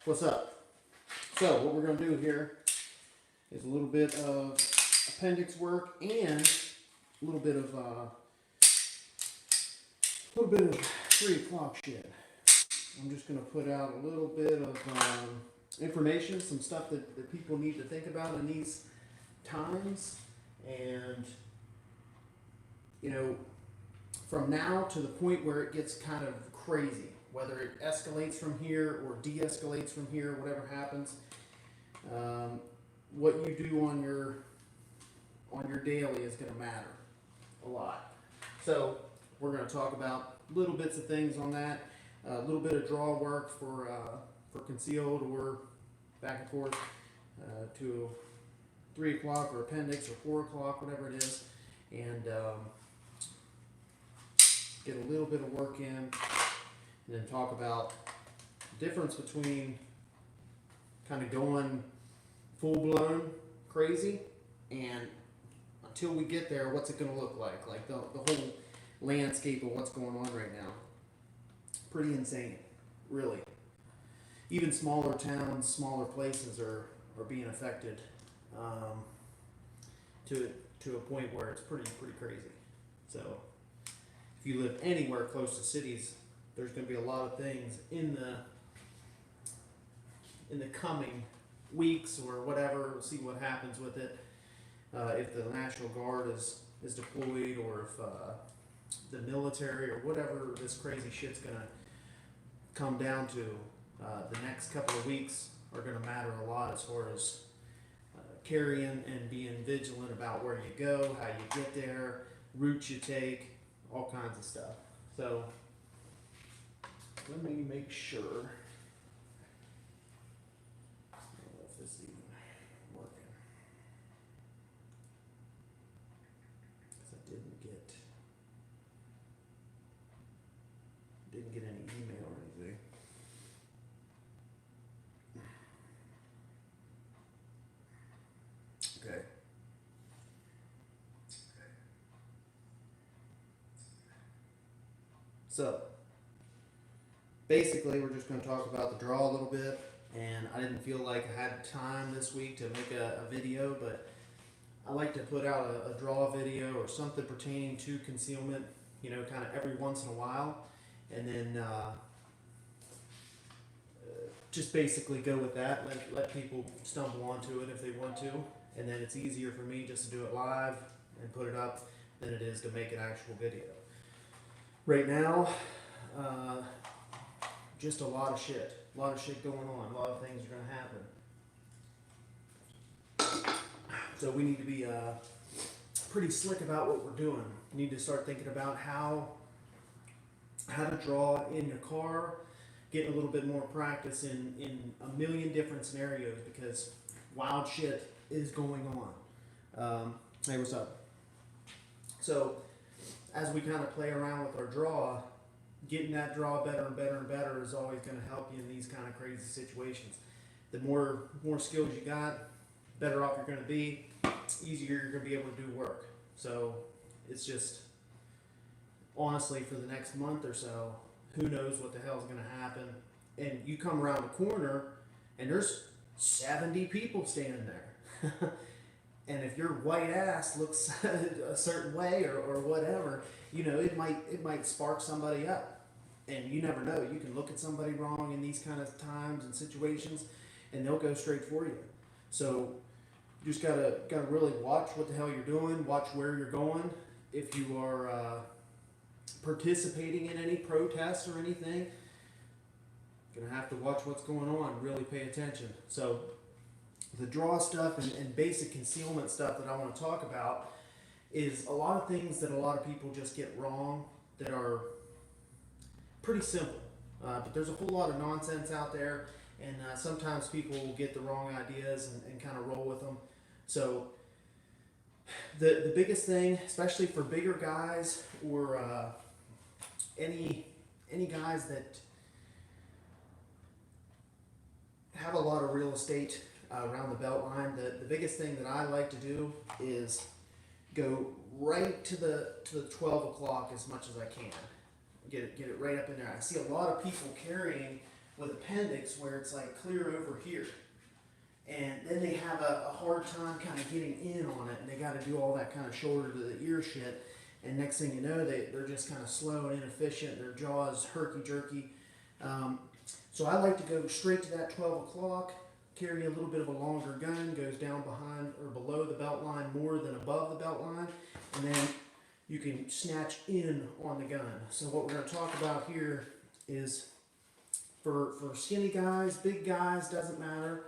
What's up? So what we're going to do here is a little bit of appendix work and a little bit of 3 o'clock shit. I'm just going to put out a little bit of information, some stuff that people need to think about in these times, and from now to the point where it gets kind of crazy, whether it escalates from here or de-escalates from here, whatever happens, what you do on your daily is going to matter a lot. So we're going to talk about little bits of things on that, a little bit of draw work for concealed or back and forth to 3 o'clock or appendix or 4 o'clock, whatever it is, and get a little bit of work in, and then talk about the difference between kind of going full-blown crazy and until we get there, what's it going to look like the whole landscape of what's going on right now. Pretty insane, really. Even smaller towns, smaller places are being affected to a point where it's pretty crazy. So if you live anywhere close to cities, there's going to be a lot of things in the coming weeks or whatever. We'll see what happens with it. If the National Guard is deployed, or if the military or whatever this crazy shit's going to come down to, the next couple of weeks are going to matter a lot as far as carrying and being vigilant about where you go, how you get there, routes you take, all kinds of stuff. So let me make sure. I don't know if this is even working. Because I didn't get any email or anything. Okay. So basically, we're just going to talk about the draw a little bit, and I didn't feel like I had time this week to make a video, but I like to put out a draw video or something pertaining to concealment, kind of every once in a while, and then just basically go with that, let people stumble onto it if they want to, and then it's easier for me just to do it live and put it up than it is to make an actual video. Right now, just a lot of shit going on, a lot of things are going to happen. So we need to be pretty slick about what we're doing. We need to start thinking about how to draw in your car, getting a little bit more practice in a million different scenarios, because wild shit is going on. Hey, what's up? So as we kind of play around with our draw, getting that draw better and better and better is always going to help you in these kind of crazy situations. The more skills you got, better off you're going to be, easier you're going to be able to do work. So it's just, honestly, for the next month or so, who knows what the hell is going to happen. And you come around the corner and there's 70 people standing there. And if your white ass looks a certain way or whatever, it might spark somebody up. And you never know. You can look at somebody wrong in these kind of times and situations, and they'll go straight for you. So you just gotta really watch what the hell you're doing, watch where you're going. If you are participating in any protests or anything, you're gonna have to watch what's going on, really pay attention. So the draw stuff and basic concealment stuff that I want to talk about is a lot of things that a lot of people just get wrong that are pretty simple. But there's a whole lot of nonsense out there, and sometimes people will get the wrong ideas and kind of roll with them. So the biggest thing, especially for bigger guys or any guys that have a lot of real estate around the belt line, the biggest thing that I like to do is go right to the 12 o'clock as much as I can. Get it right up in there. I see a lot of people carrying with appendix where it's like clear over here. And then they have a hard time kind of getting in on it, and they got to do all that kind of shoulder to the ear shit. And next thing you know, they're just kind of slow and inefficient. Their jaw is herky-jerky. So I like to go straight to that 12 o'clock, carry a little bit of a longer gun, goes down behind or below the belt line more than above the belt line, and then you can snatch in on the gun. So what we're going to talk about here is for skinny guys, big guys, doesn't matter.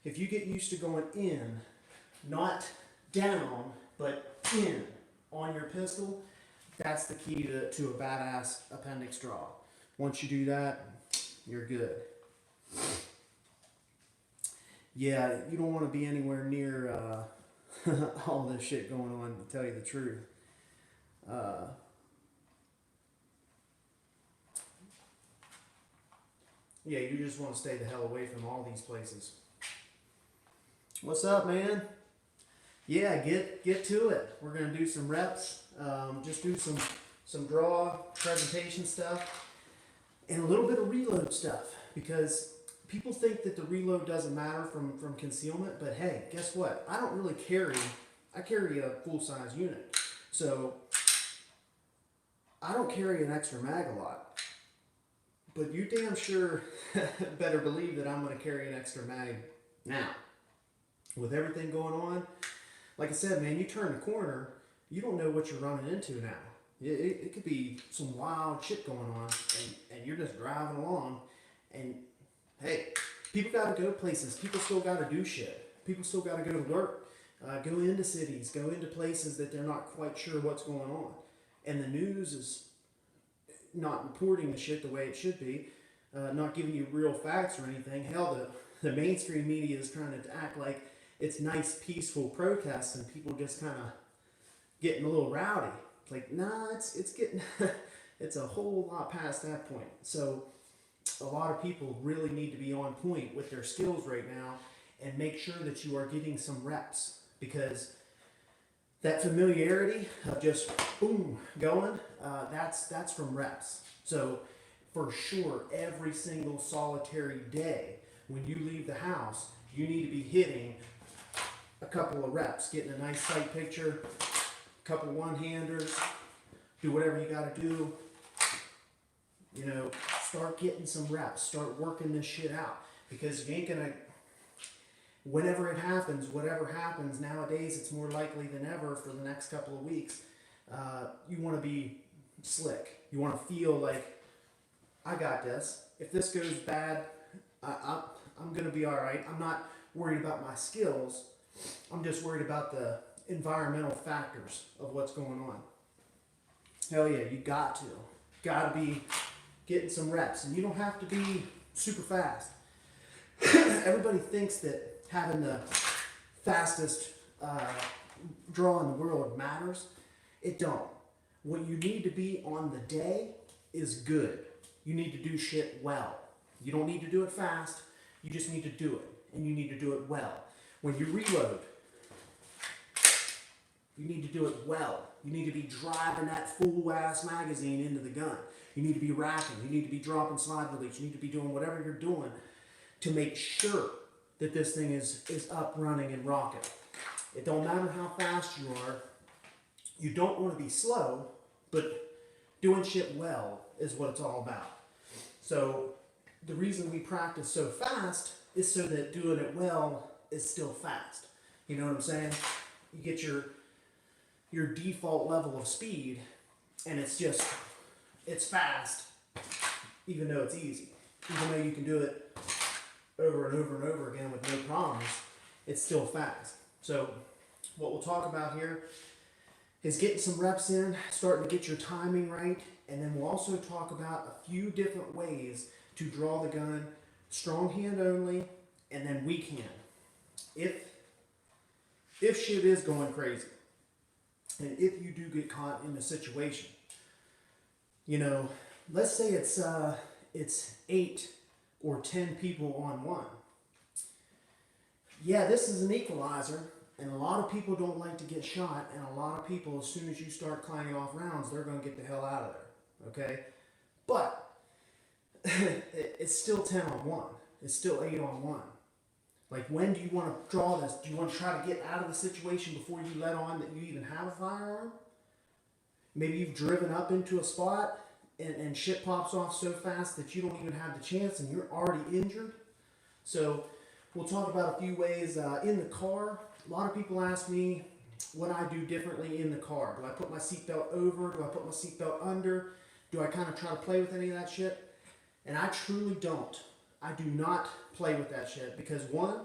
If you get used to going in, not down, but in on your pistol, that's the key to a badass appendix draw. Once you do that, you're good. Yeah, you don't want to be anywhere near all this shit going on, to tell you the truth. Yeah, you just want to stay the hell away from all these places. What's up, man? Yeah, get to it. We're gonna do some reps. Just do some draw presentation stuff and a little bit of reload stuff, because people think that the reload doesn't matter from concealment, but hey, guess what? I don't really carry. I carry a full size unit, so I don't carry an extra mag a lot. But you damn sure better believe that I'm gonna carry an extra mag now. With everything going on, like I said, man, you turn the corner, you don't know what you're running into now. It could be some wild shit going on, and you're just driving along, and hey, people got to go places. People still got to do shit. People still got to go to work, go into cities, go into places that they're not quite sure what's going on. And the news is not reporting the shit the way it should be, not giving you real facts or anything. Hell, the mainstream media is trying to act like it's nice, peaceful protests, and people just kind of getting a little rowdy. Like, nah, it's getting, it's a whole lot past that point. So a lot of people really need to be on point with their skills right now and make sure that you are getting some reps, because that familiarity of just boom going, that's from reps. So for sure, every single solitary day when you leave the house, you need to be hitting a couple of reps, getting a nice sight picture, a couple of one-handers, do whatever you got to do. You know, start getting some reps, start working this shit out, because you ain't gonna, whenever it happens, whatever happens, nowadays it's more likely than ever for the next couple of weeks, you want to be slick. You want to feel like, I got this. If this goes bad, I'm going to be all right. I'm not worried about my skills. I'm just worried about the environmental factors of what's going on. Hell yeah, you got to be getting some reps, and you don't have to be super fast. Everybody thinks that having the fastest draw in the world matters. It don't. What you need to be on the day is good. You need to do shit well. You don't need to do it fast. You just need to do it, and you need to do it well. When you reload, you need to do it well. You need to be driving that full-ass magazine into the gun. You need to be racking. You need to be dropping slide release. You need to be doing whatever you're doing to make sure that this thing is up, running, and rocking. It don't matter how fast you are. You don't want to be slow, but doing shit well is what it's all about. So the reason we practice so fast is so that doing it well is still fast. You know what I'm saying? You get your default level of speed, and it's fast, even though it's easy. Even though you can do it over and over and over again with no problems, it's still fast. So what we'll talk about here is getting some reps in, starting to get your timing right, and then we'll also talk about a few different ways to draw the gun, strong hand only, and then weak hand. If shit is going crazy, and if you do get caught in a situation, you know, let's say it's 8 or 10 people on one. Yeah, this is an equalizer, and a lot of people don't like to get shot, and a lot of people, as soon as you start clanging off rounds, they're going to get the hell out of there, okay? But it's still 10 on 1. It's still 8 on 1. Like, when do you want to draw this? Do you want to try to get out of the situation before you let on that you even have a firearm? Maybe you've driven up into a spot and shit pops off so fast that you don't even have the chance and you're already injured. So we'll talk about a few ways in the car. A lot of people ask me what I do differently in the car. Do I put my seatbelt over? Do I put my seatbelt under? Do I kind of try to play with any of that shit? And I truly don't. I do not play with that shit because, one,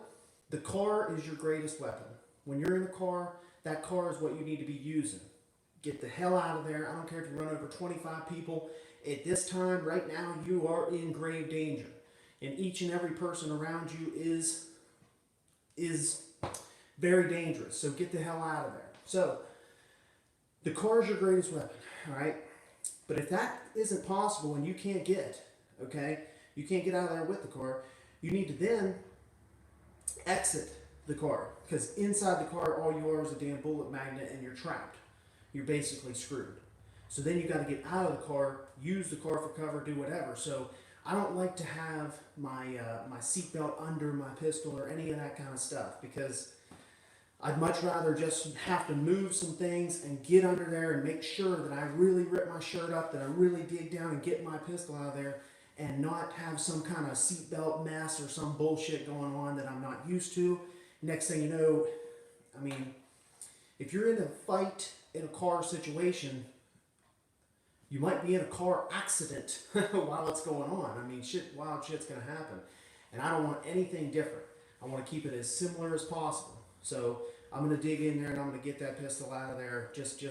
the car is your greatest weapon. When you're in the car, that car is what you need to be using. Get the hell out of there. I don't care if you run over 25 people. At this time, right now, you are in grave danger. And each and every person around you is very dangerous. So get the hell out of there. So the car is your greatest weapon, all right? But if that isn't possible and you can't get, okay, you can't get out of there with the car, you need to then exit the car. Because inside the car, all you are is a damn bullet magnet and you're trapped. You're basically screwed. So then you got to get out of the car, use the car for cover, do whatever. So I don't like to have my my seatbelt under my pistol or any of that kind of stuff because I'd much rather just have to move some things and get under there and make sure that I really rip my shirt up, that I really dig down and get my pistol out of there and not have some kind of seatbelt mess or some bullshit going on that I'm not used to. Next thing you know, I mean, if you're in a fight in a car situation, you might be in a car accident while it's going on. I mean, wild shit's gonna happen. And I don't want anything different. I want to keep it as similar as possible. So I'm gonna dig in there and I'm gonna get that pistol out of there. Just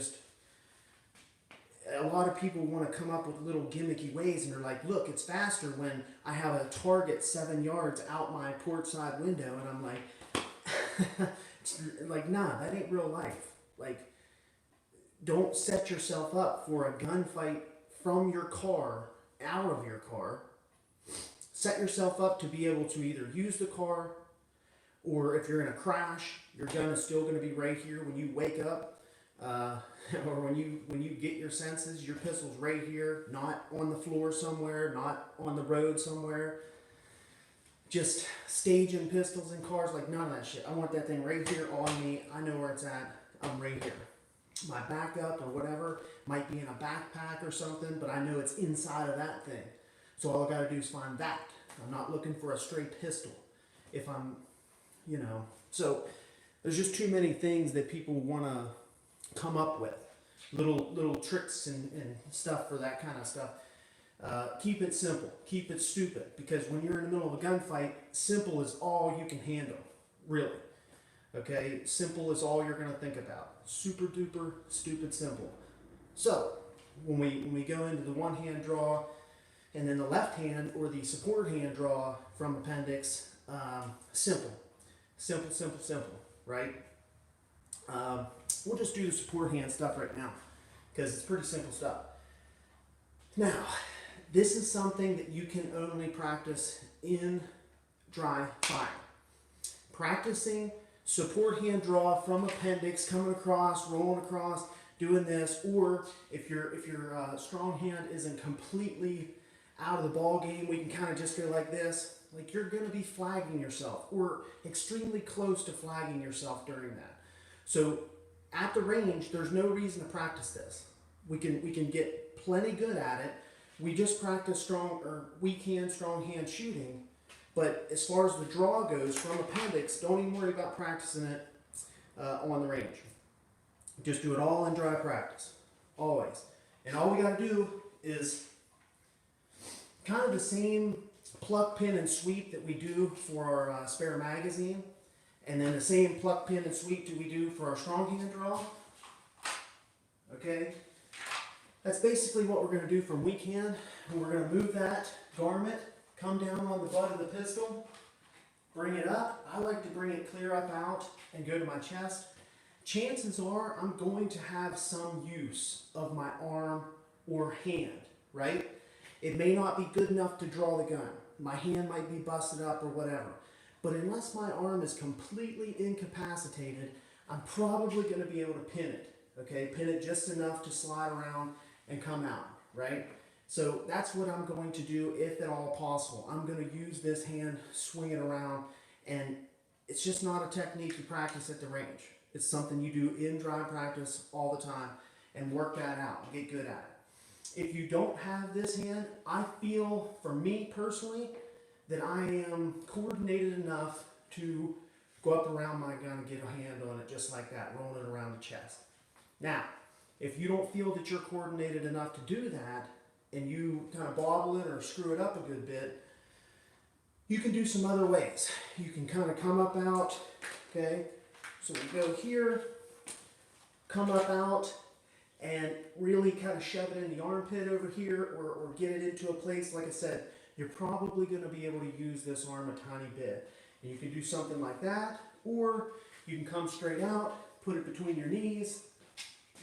a lot of people want to come up with little gimmicky ways and they're like, look, it's faster when I have a target 7 yards out my port side window. And I'm like, nah, that ain't real life. Like, don't set yourself up for a gunfight from your car, out of your car. Set yourself up to be able to either use the car, or if you're in a crash, your gun is still going to be right here when you wake up, or when you get your senses. Your pistol's right here, not on the floor somewhere, not on the road somewhere. Just staging pistols in cars, like, none of that shit. I want that thing right here on me. I know where it's at. I'm right here. My backup or whatever might be in a backpack or something, but I know it's inside of that thing. So all I gotta do is find that. I'm not looking for a straight pistol. If I'm, so there's just too many things that people wanna come up with. Little tricks and stuff for that kind of stuff. Keep it simple. Keep it stupid. Because when you're in the middle of a gunfight, simple is all you can handle. Really. Okay, simple is all you're going to think about. Super duper stupid simple. So when we go into the one hand draw and then the left hand or the support hand draw from appendix, simple, right? We'll just do the support hand stuff right now because it's pretty simple stuff. Now, this is something that you can only practice in dry fire. Practicing support hand draw from appendix, coming across, rolling across, doing this, or if your strong hand isn't completely out of the ball game, we can kind of just go like this. Like, you're going to be flagging yourself or extremely close to flagging yourself during that. So at the range, there's no reason to practice this. We can get plenty good at it. We just practice weak hand, strong hand shooting. But as far as the draw goes from appendix, don't even worry about practicing it on the range. Just do it all in dry practice, always. And all we got to do is kind of the same pluck, pin, and sweep that we do for our spare magazine. And then the same pluck, pin, and sweep that we do for our strong hand draw. Okay? That's basically what we're going to do from weak hand. And we're going to move that garment, come down on the butt of the pistol, bring it up. I like to bring it clear up out and go to my chest. Chances are I'm going to have some use of my arm or hand, right? It may not be good enough to draw the gun. My hand might be busted up or whatever. But unless my arm is completely incapacitated, I'm probably going to be able to pin it, okay? Pin it just enough to slide around and come out, right? So that's what I'm going to do if at all possible. I'm going to use this hand, swing it around, and it's just not a technique you practice at the range. It's something you do in dry practice all the time and work that out and get good at it. If you don't have this hand, I feel, for me personally, that I am coordinated enough to go up around my gun and get a hand on it just like that, rolling it around the chest. Now, if you don't feel that you're coordinated enough to do that, and you kind of bobble it or screw it up a good bit, you can do some other ways. You can kind of come up out, okay? So we go here, come up out, and really kind of shove it in the armpit over here, or get it into a place. Like I said, you're probably going to be able to use this arm a tiny bit. And you can do something like that, or you can come straight out, put it between your knees.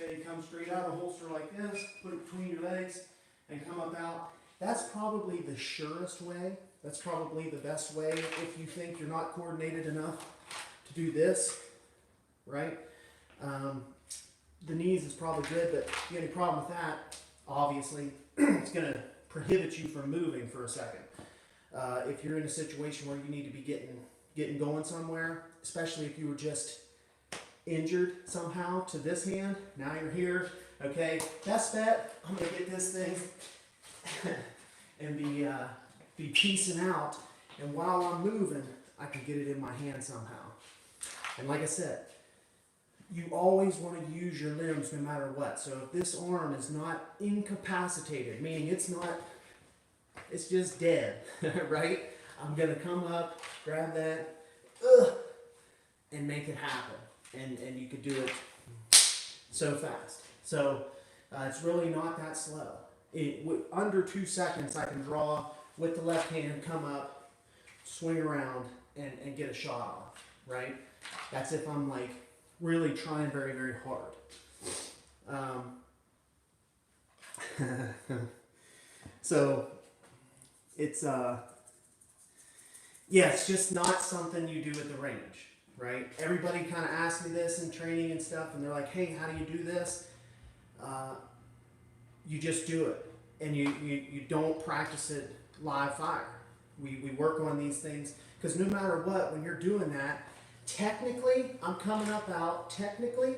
Okay, you come straight out, a holster like this, put it between your legs, and come up out. That's probably the surest way. That's probably the best way if you think you're not coordinated enough to do this, right? The knees is probably good, but if you have any problem with that, obviously, it's going to prohibit you from moving for a second. If you're in a situation where you need to be getting going somewhere, especially if you were just injured somehow to this hand, now you're here, okay, best bet, I'm going to get this thing and be piecing out, and while I'm moving, I can get it in my hand somehow. And like I said, you always want to use your limbs no matter what. So if this arm is not incapacitated, meaning it's just dead, right? I'm going to come up, grab that, and make it happen. And you could do it so fast. So it's really not that slow. Under 2 seconds, I can draw with the left hand, come up, swing around, and get a shot off, right? That's if I'm like really trying very, very hard. So it's it's just not something you do at the range, right? Everybody kind of asks me this in training and stuff, and they're like, hey, how do you do this? You just do it, and you don't practice it live fire. We work on these things, because no matter what, when you're doing that, technically, I'm coming up out, technically,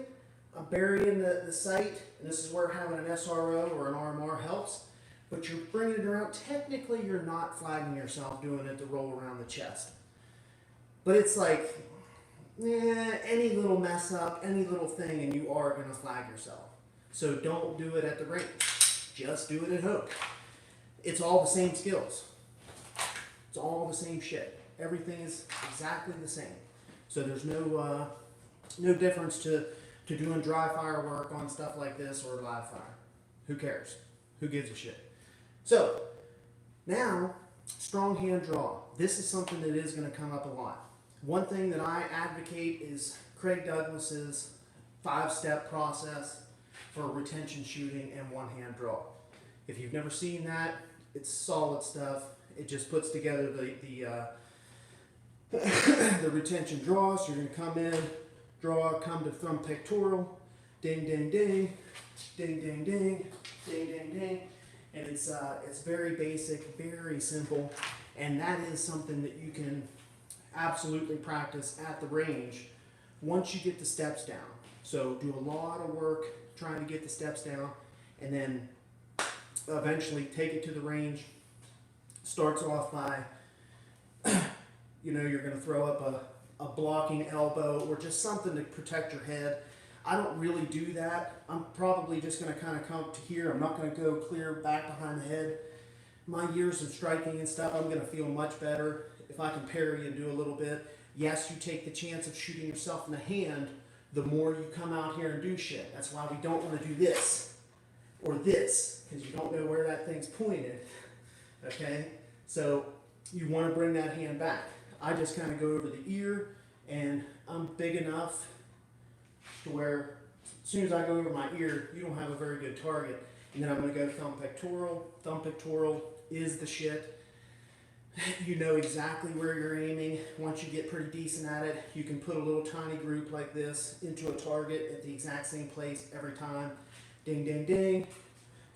I'm burying the sight, and this is where having an SRO or an RMR helps, but you're bringing it around. Technically, you're not flagging yourself doing it to roll around the chest. But it's like, any little mess up, any little thing, and you are going to flag yourself. So don't do it at the range. Just do it at home. It's all the same skills. It's all the same shit. Everything is exactly the same. So there's no difference to doing dry fire work on stuff like this or live fire. Who cares? Who gives a shit? So now, strong hand draw. This is something that is going to come up a lot. One thing that I advocate is Craig Douglas's 5-step process for retention shooting and one-hand draw. If you've never seen that, it's solid stuff. It just puts together the retention draw. So you're going to come in, draw, come to thumb pectoral, ding, ding, ding, ding, ding, ding, ding, ding, ding. And it's very basic, very simple, and that is something that you can absolutely practice at the range once you get the steps down. So do a lot of work trying to get the steps down, and then eventually take it to the range. Starts off by, you're going to throw up a blocking elbow or just something to protect your head. I don't really do that. I'm probably just going to kind of come to here. I'm not going to go clear back behind the head. My years of striking and stuff, I'm going to feel much better if I can parry and do a little bit. Yes, you take the chance of shooting yourself in the hand the more you come out here and do shit. That's why we don't want to do this or this, because you don't know where that thing's pointed. Okay? So you want to bring that hand back. I just kind of go over the ear, and I'm big enough to where as soon as I go over my ear, you don't have a very good target. And then I'm going to go thumb pectoral. Thumb pectoral is the shit. You know exactly where you're aiming. Once you get pretty decent at it, you can put a little tiny group like this into a target at the exact same place every time. Ding, ding, ding.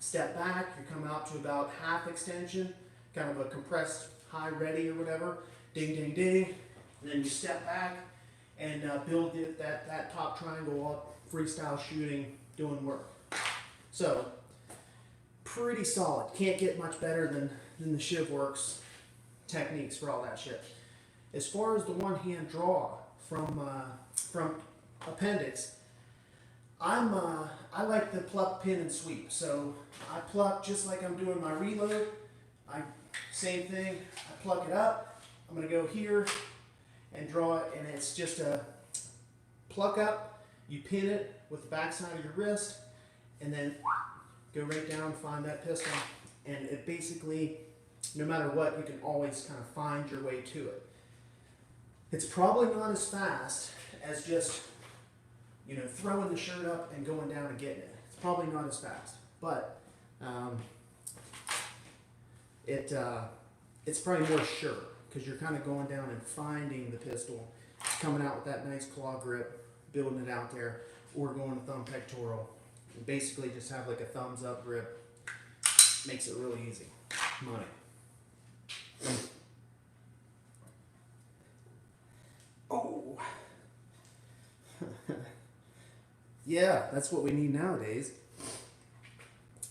step back, you come out to about half extension, kind of a compressed high ready or whatever, ding, ding, ding, and then you step back and build that top triangle up, freestyle shooting, doing work. So, pretty solid. Can't get much better than the Shiv Works techniques for all that shit. As far as the one-hand draw from appendix, I like the pluck, pin, and sweep. So I pluck just like I'm doing my reload. Same thing. I pluck it up. I'm gonna go here and draw it, and it's just a pluck up. You pin it with the back side of your wrist, and then go right down, find that pistol, and it basically, no matter what, you can always kind of find your way to it. It's probably not as fast as just, you know, throwing the shirt up and going down and getting it. It's probably not as fast, but it's probably more sure, because you're kind of going down and finding the pistol. It's coming out with that nice claw grip, building it out there, or going to thumb pectoral. And basically just have like a thumbs up grip. Makes it really easy. Money. Oh. Yeah, that's what we need nowadays.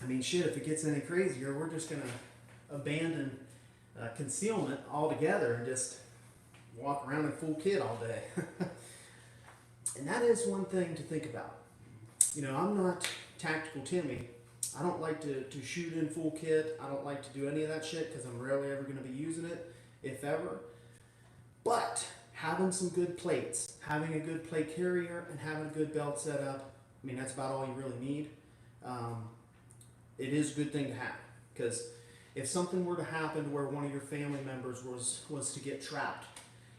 I mean, shit, if it gets any crazier, we're just going to abandon concealment altogether and just walk around in full kit all day. And that is one thing to think about. You know, I'm not Tactical Timmy. I don't like to shoot in full kit. I don't like to do any of that shit because I'm rarely ever going to be using it, if ever. But having some good plates, having a good plate carrier, and having a good belt set up, I mean, that's about all you really need. It is a good thing to have, because if something were to happen to where one of your family members was to get trapped,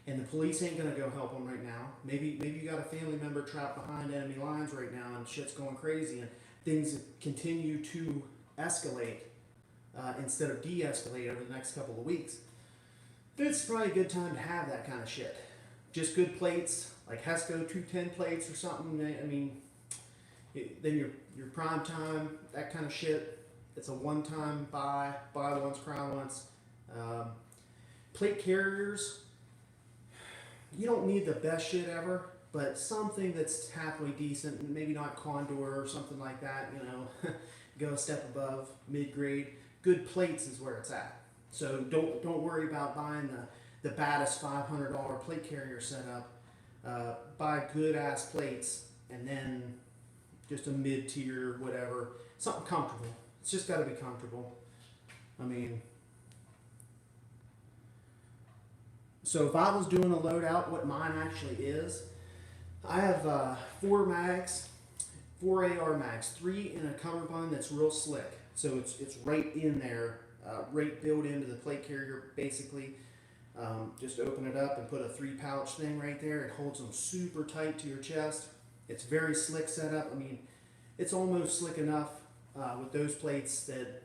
and the police ain't gonna go help them right now. Maybe you got a family member trapped behind enemy lines right now, and shit's going crazy, and things continue to escalate instead of de-escalate over the next couple of weeks. It's probably a good time to have that kind of shit. Just good plates, like Hesco 210 plates or something. I mean, then your prime time, that kind of shit. It's a one-time buy once, cry once. Plate carriers, you don't need the best shit ever, but something that's halfway decent, maybe not Condor or something like that, you know, go a step above, mid-grade. Good plates is where it's at. So don't worry about buying the baddest $500 plate carrier setup. Buy good ass plates, and then just a mid-tier, whatever, something comfortable. It's just got to be comfortable. I mean, so if I was doing a loadout, what mine actually is, I have 4 mags, 4 AR mags, 3 in a cummerbund that's real slick. So it's right in there, right built into the plate carrier, basically. Just open it up and put a 3-pouch thing right there. It holds them super tight to your chest. It's very slick setup. I mean, it's almost slick enough with those plates that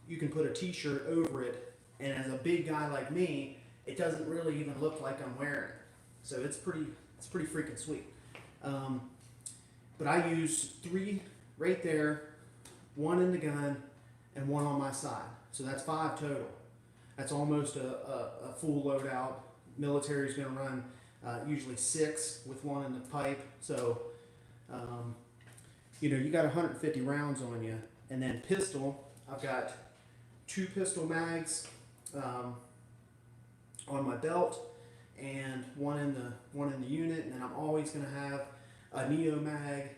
you can put a t-shirt over it, and as a big guy like me, it doesn't really even look like I'm wearing it. So it's pretty freaking sweet. But I use 3 right there, 1 in the gun, and 1 on my side. So that's 5 total. That's almost a full loadout. Military's gonna run usually 6 with 1 in the pipe. So, you know, you got 150 rounds on you. And then pistol, I've got 2 pistol mags on my belt, and one in the unit, and then I'm always going to have a neo mag,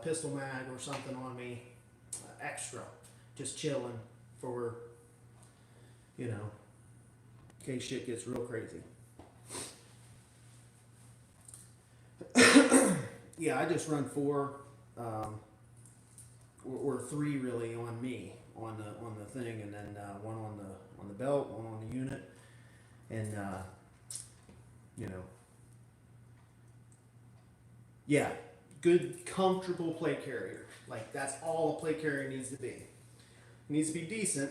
pistol mag, or something on me extra, just chilling for, you know, in case shit gets real crazy. Yeah, I just run 4 or 3 really on me on the thing, and then 1 on the belt, 1 on the unit. And, you know, yeah, good, comfortable plate carrier. Like, that's all a plate carrier needs to be. It needs to be decent.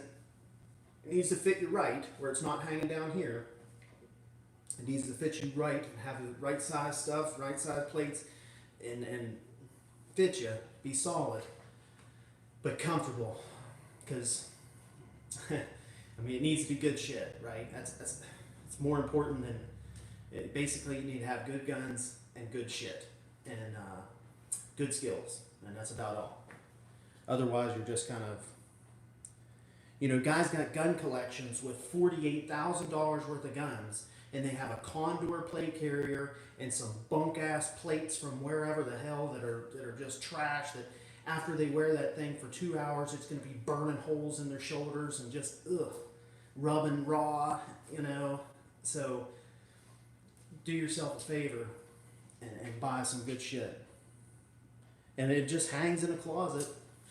It needs to fit you right, where it's not hanging down here. It needs to fit you right, and have the right size stuff, right size plates, and fit you, be solid, but comfortable. because I mean, it needs to be good shit, right? That's it's more important than basically. You need to have good guns and good shit and good skills, and that's about all. Otherwise, you're just kind of, guys got gun collections with $48,000 worth of guns, and they have a Condor plate carrier and some bunk ass plates from wherever the hell that are just trash. That after they wear that thing for 2 hours, it's going to be burning holes in their shoulders and just rubbing raw. So do yourself a favor and buy some good shit. And it just hangs in a closet.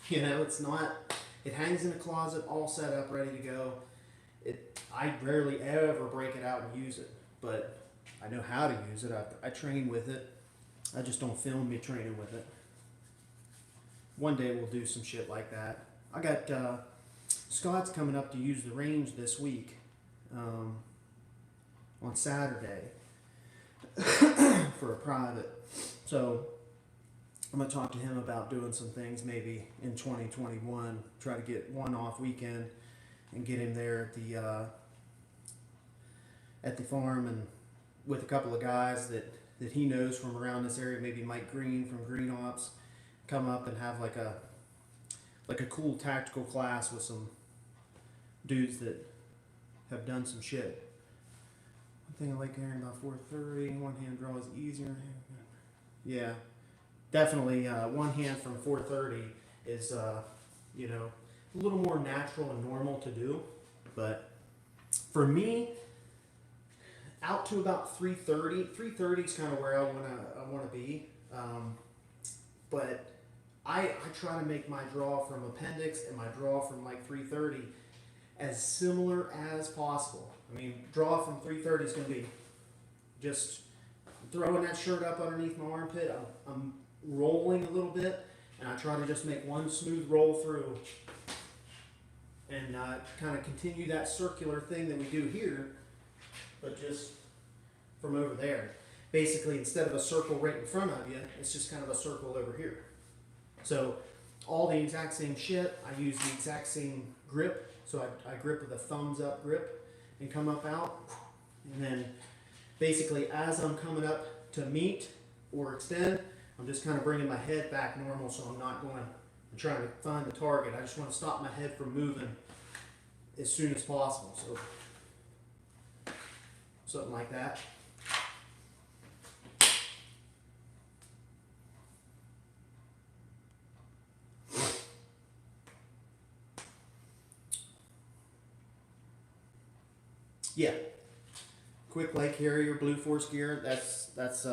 It's not. It hangs in a closet, all set up, ready to go. I rarely ever break it out and use it, but I know how to use it. I train with it. I just don't film me training with it. One day we'll do some shit like that. I got Scott's coming up to use the range this week on Saturday for a private. So I'm going to talk to him about doing some things maybe in 2021. Try to get one off weekend and get him there at the farm and with a couple of guys that he knows from around this area. Maybe Mike Green from Green Ops, come up and have like a cool tactical class with some dudes that have done some shit. One thing I like hearing about 430, one hand draw is easier. Yeah. Definitely, one hand from 430 is, a little more natural and normal to do. But for me, out to about 330 is kind of where I wanna be. But I try to make my draw from appendix and my draw from like 330 as similar as possible. I mean, draw from 330 is gonna be just throwing that shirt up underneath my armpit. I'm rolling a little bit, and I try to just make one smooth roll through and kind of continue that circular thing that we do here, but just from over there. Basically, instead of a circle right in front of you, it's just kind of a circle over here. So all the exact same shit. I use the exact same grip. So I grip with a thumbs up grip and come up out. And then basically as I'm coming up to meet or extend, I'm just kind of bringing my head back normal, so I'm not going and trying to find the target. I just want to stop my head from moving as soon as possible. So something like that. Yeah. Quick light carrier, Blue Force gear. That's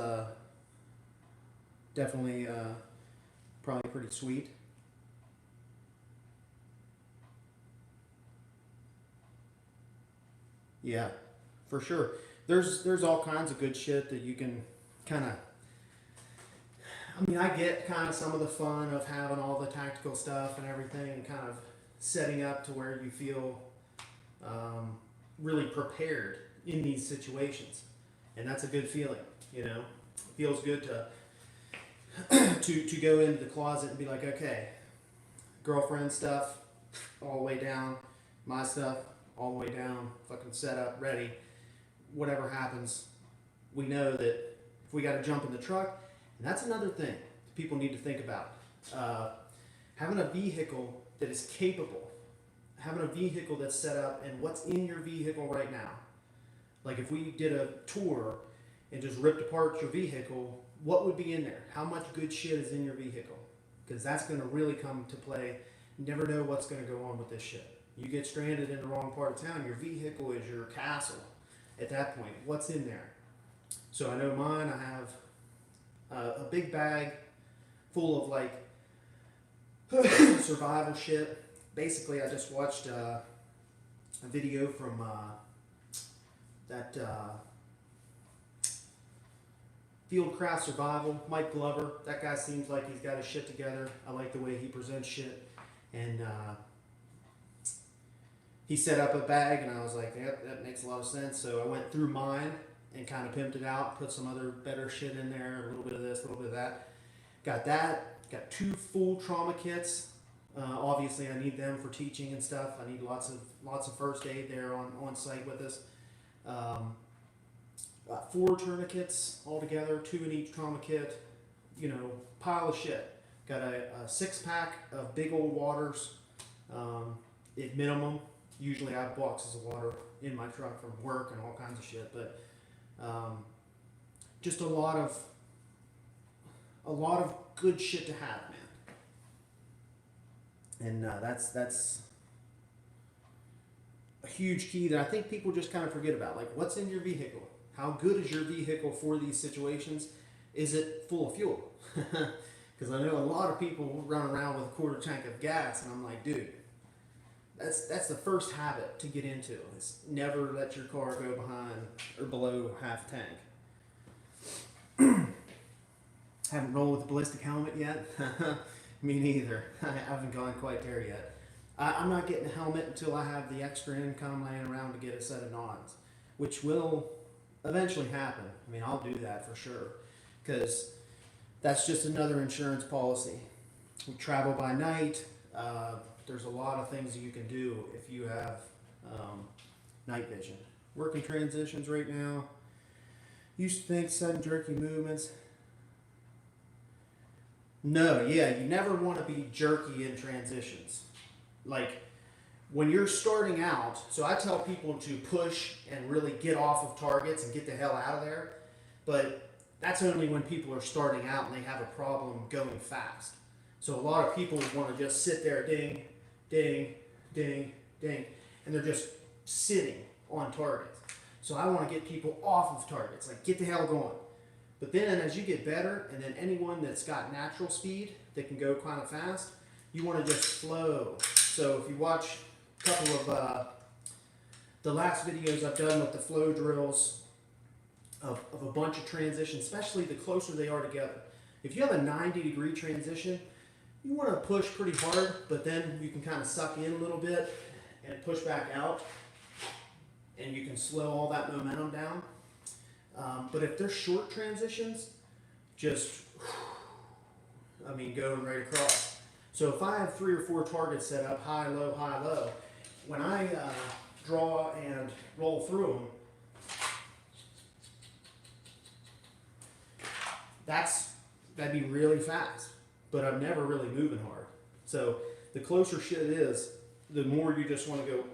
definitely probably pretty sweet. Yeah, for sure. There's all kinds of good shit that you can kind of. I mean, I get kind of some of the fun of having all the tactical stuff and everything, and kind of setting up to where you feel really prepared in these situations, and that's a good feeling. It feels good to to go into the closet and be like, okay, girlfriend stuff all the way down, my stuff all the way down, fucking set up, ready. Whatever happens, we know that if we got to jump in the truck, and that's another thing people need to think about. Having a vehicle that is capable, having a vehicle that's set up, and what's in your vehicle right now. Like if we did a tour and just ripped apart your vehicle, what would be in there? How much good shit is in your vehicle? Because that's going to really come to play. You never know what's going to go on with this shit. You get stranded in the wrong part of town, your vehicle is your castle. At that point, what's in there? So I know mine, I have a big bag full of like survival shit. Basically, I just watched a video from that Fieldcraft Survival, Mike Glover. That guy seems like he's got his shit together. I like the way he presents shit. And he set up a bag, and I was like, yep, that makes a lot of sense. So I went through mine and kind of pimped it out, put some other better shit in there, a little bit of this, a little bit of that. Got that. Got 2 full trauma kits Obviously, I need them for teaching and stuff. I need lots of first aid there on site with us. About 4 tourniquets altogether, 2 in each trauma kit. You know, pile of shit. Got a 6-pack of big old waters. At minimum, usually I have boxes of water in my truck from work and all kinds of shit, but just a lot of good shit to have, man. And that's a huge key that I think people just kind of forget about. Like, what's in your vehicle? How good is your vehicle for these situations? Is it full of fuel? Because I know a lot of people run around with a quarter tank of gas, and I'm like, dude, that's the first habit to get into, is never let your car go behind or below half a tank. Haven't rolled with a ballistic helmet yet. Me neither. I haven't gone quite there yet. I'm not getting a helmet until I have the extra income laying around to get a set of nods, which will eventually happen. I mean, I'll do that for sure, because that's just another insurance policy. We travel by night. There's a lot of things that you can do if you have night vision. Working transitions right now. Used to think sudden jerky movements. No, yeah, you never want to be jerky in transitions. Like, when you're starting out, so I tell people to push and really get off of targets and get the hell out of there, but that's only when people are starting out and they have a problem going fast. So a lot of people want to just sit there, ding, ding, ding, ding, and they're just sitting on targets. So I want to get people off of targets, like get the hell going. But then as you get better, and then anyone that's got natural speed that can go kind of fast, you want to just flow. So if you watch a couple of the last videos I've done with the flow drills of a bunch of transitions, especially the closer they are together. If you have a 90-degree transition, you want to push pretty hard, but then you can kind of suck in a little bit and push back out, and you can slow all that momentum down. But if they're short transitions, just, I mean, going right across. So if I have 3 or 4 targets set up, high, low, when I draw and roll through them, that'd be really fast, but I'm never really moving hard. So the closer shit is, the more you just want to go.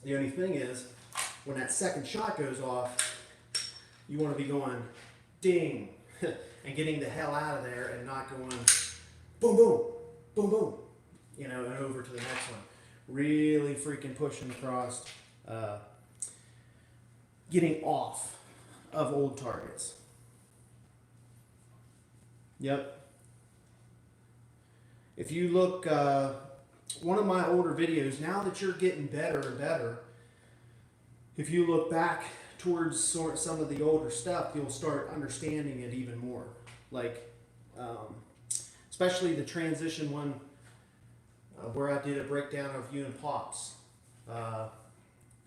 The only thing is, when that second shot goes off, you want to be going ding and getting the hell out of there and not going boom, boom, boom, boom, you know, and over to the next one. Really freaking pushing across, getting off of old targets. Yep. If you look, one of my older videos, now that you're getting better and better, if you look back towards some of the older stuff, you'll start understanding it even more. Like, especially the transition one, where I did a breakdown of you and pops.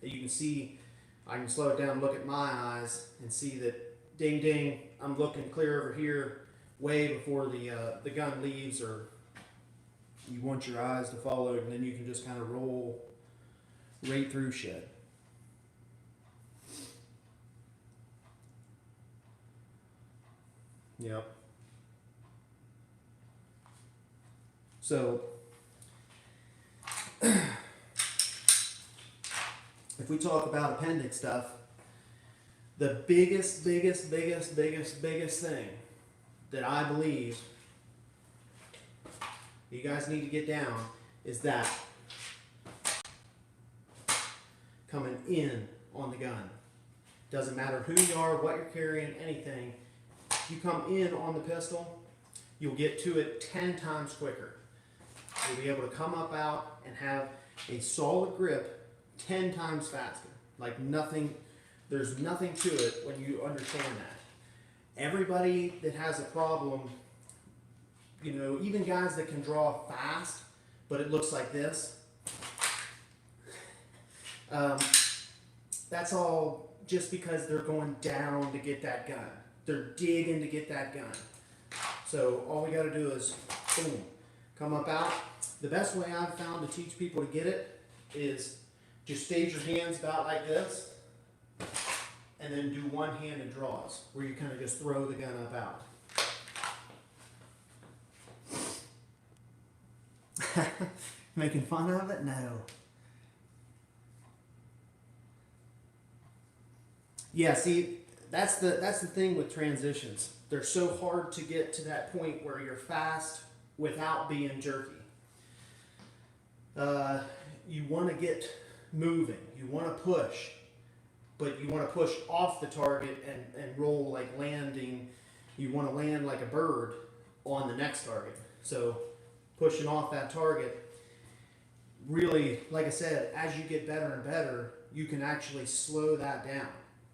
You can see, I can slow it down and look at my eyes and see that ding ding, I'm looking clear over here way before the gun leaves, or you want your eyes to follow it, and then you can just kind of roll right through shit. Yep. So if we talk about appendix stuff, the biggest thing that I believe you guys need to get down is that coming in on the gun. Doesn't matter who you are, what you're carrying, anything. If you come in on the pistol, you'll get to it 10 times quicker. You'll be able to come up out and have a solid grip 10 times faster. Like nothing, there's nothing to it when you understand that. Everybody that has a problem, you know, even guys that can draw fast, but it looks like this, that's all just because they're going down to get that gun. They're digging to get that gun. So all we got to do is, boom, come up out, The best way I've found to teach people to get it is just stage your hands about like this, and then do one-handed draws, where you kind of just throw the gun up out. Making fun of it? No. Yeah, see, that's the thing with transitions. They're so hard to get to that point where you're fast without being jerky. You want to get moving. You want to push, but you want to push off the target and roll like landing. You want to land like a bird on the next target. So pushing off that target, really, like I said, as you get better and better, you can actually slow that down.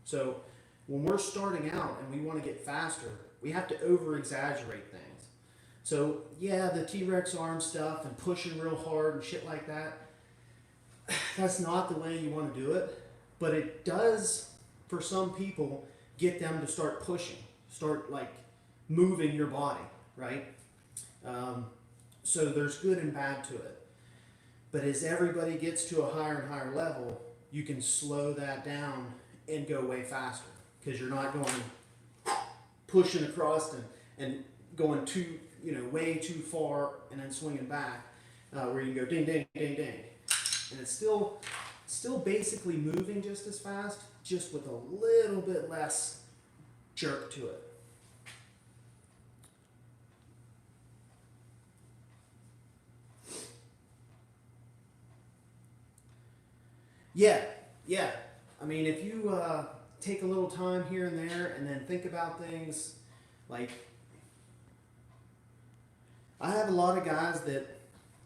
So when we're starting out and we want to get faster, we have to over-exaggerate things. So yeah, the T-Rex arm stuff and pushing real hard and shit like that, that's not the way you want to do it, but it does, for some people, get them to start pushing, start like moving your body, right? So there's good and bad to it. But as everybody gets to a higher and higher level, you can slow that down and go way faster, because you're not going pushing across and going too, way too far and then swinging back, where you can go ding, ding, ding, ding. And it's still basically moving just as fast, just with a little bit less jerk to it. Yeah. I mean, if you take a little time here and there and then think about things, like, I have a lot of guys that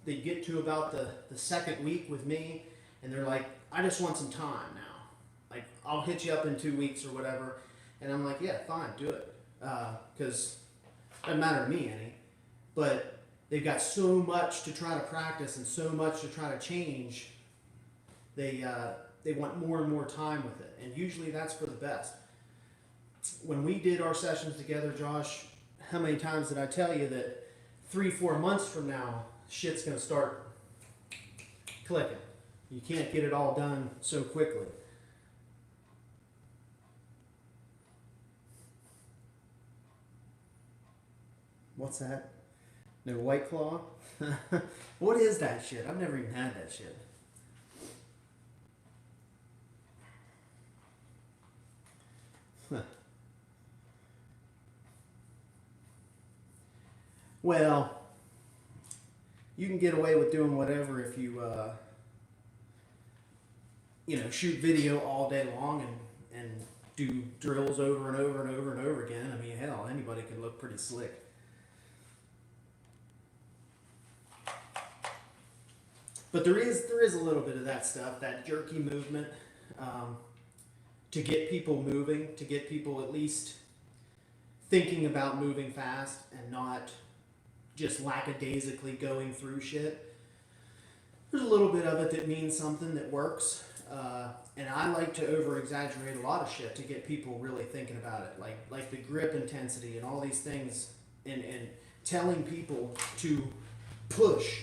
they get to about the second week with me and they're like, I just want some time now. Like, I'll hit you up in 2 weeks or whatever. And I'm like, yeah, fine, do it. Because it doesn't matter to me any. But they've got so much to try to practice and so much to try to change. They want more and more time with it, and usually that's for the best. When we did our sessions together, Josh, how many times did I tell you that 3-4 months from now, shit's gonna start clicking? You can't get it all done so quickly. What's that? No White Claw? What is that shit? I've never even had that shit. Well, you can get away with doing whatever if you, shoot video all day long and do drills over and over and over and over again. I mean, hell, anybody can look pretty slick. But there is a little bit of that stuff, that jerky movement, to get people moving, to get people at least thinking about moving fast and not just lackadaisically going through shit. There's a little bit of it that means something, that works. And I like to over-exaggerate a lot of shit to get people really thinking about it. Like the grip intensity and all these things, and telling people to push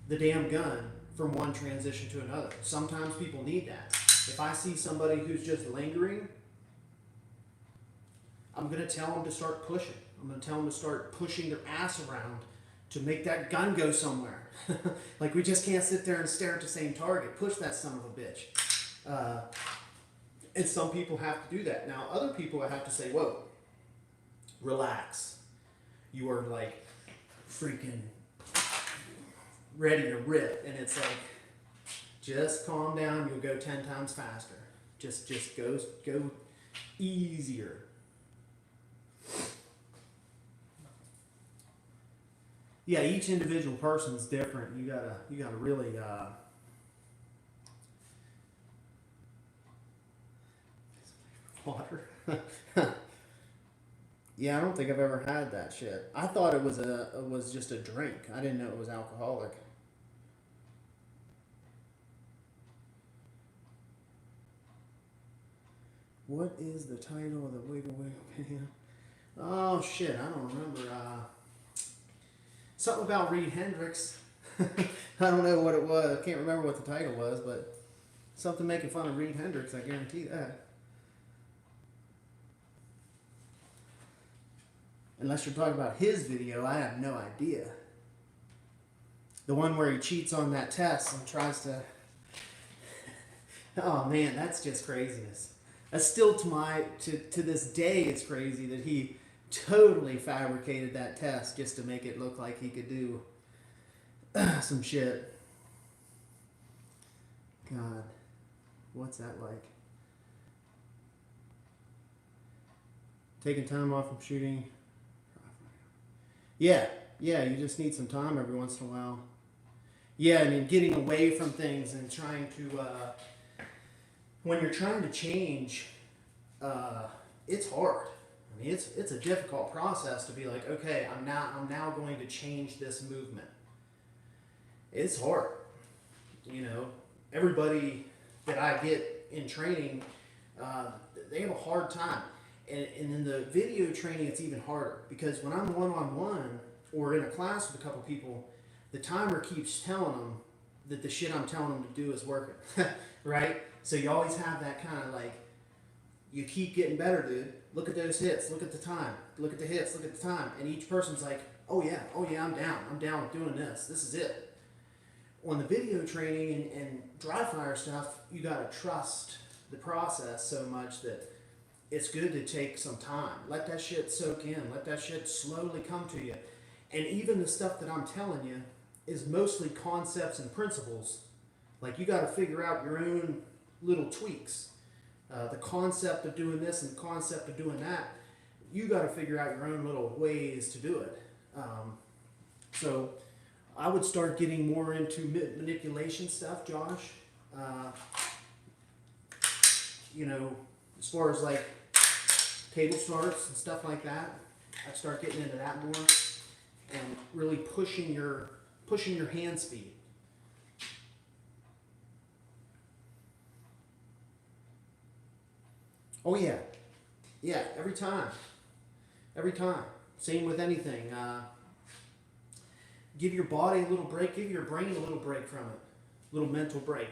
the damn gun from one transition to another. Sometimes people need that. If I see somebody who's just lingering, I'm going to tell them to start pushing. I'm going to tell them to start pushing their ass around to make that gun go somewhere. Like, we just can't sit there and stare at the same target. Push that son of a bitch. And some people have to do that. Now, other people I have to say, whoa, relax. You are like freaking ready to rip. And it's like, just calm down. You'll go 10 times faster. Just go easier. Yeah, each individual person's different. You gotta really water. Yeah, I don't think I've ever had that shit. I thought it was just a drink. I didn't know it was alcoholic. What is the title of the Wiggle Wiggle video? Oh shit, I don't remember. Something about Reed Hendricks. I don't know what it was. I can't remember what the title was, but something making fun of Reed Hendricks, I guarantee that. Unless you're talking about his video, I have no idea. The one where he cheats on that test and tries to... Oh man, that's just craziness. That's still to this day, it's crazy that he totally fabricated that test just to make it look like he could do some shit. God, what's that like? Taking time off from shooting. Yeah, you just need some time every once in a while. Yeah, I mean, getting away from things and trying to, when you're trying to change, it's hard. I mean, it's a difficult process to be like, okay, I'm now going to change this movement. It's hard. You know, everybody that I get in training, they have a hard time. And in the video training, it's even harder because when I'm one-on-one or in a class with a couple people, the timer keeps telling them that the shit I'm telling them to do is working, right? So you always have that kind of like, you keep getting better, dude. Look at those hits, look at the time, look at the hits, look at the time. And each person's like, oh yeah, I'm down with doing this is it. On the video training and dry fire stuff, you gotta trust the process so much that it's good to take some time. Let that shit soak in. Let that shit slowly come to you. And even the stuff that I'm telling you is mostly concepts and principles. Like you got to figure out your own little tweaks. The concept of doing this and the concept of doing that, you got to figure out your own little ways to do it. So I would start getting more into manipulation stuff, Josh. You know, as far as like table starts and stuff like that, I'd start getting into that more and really pushing your hand speed. Oh yeah, every time. Same with anything. Give your body a little break. Give your brain a little break from it. A little mental break.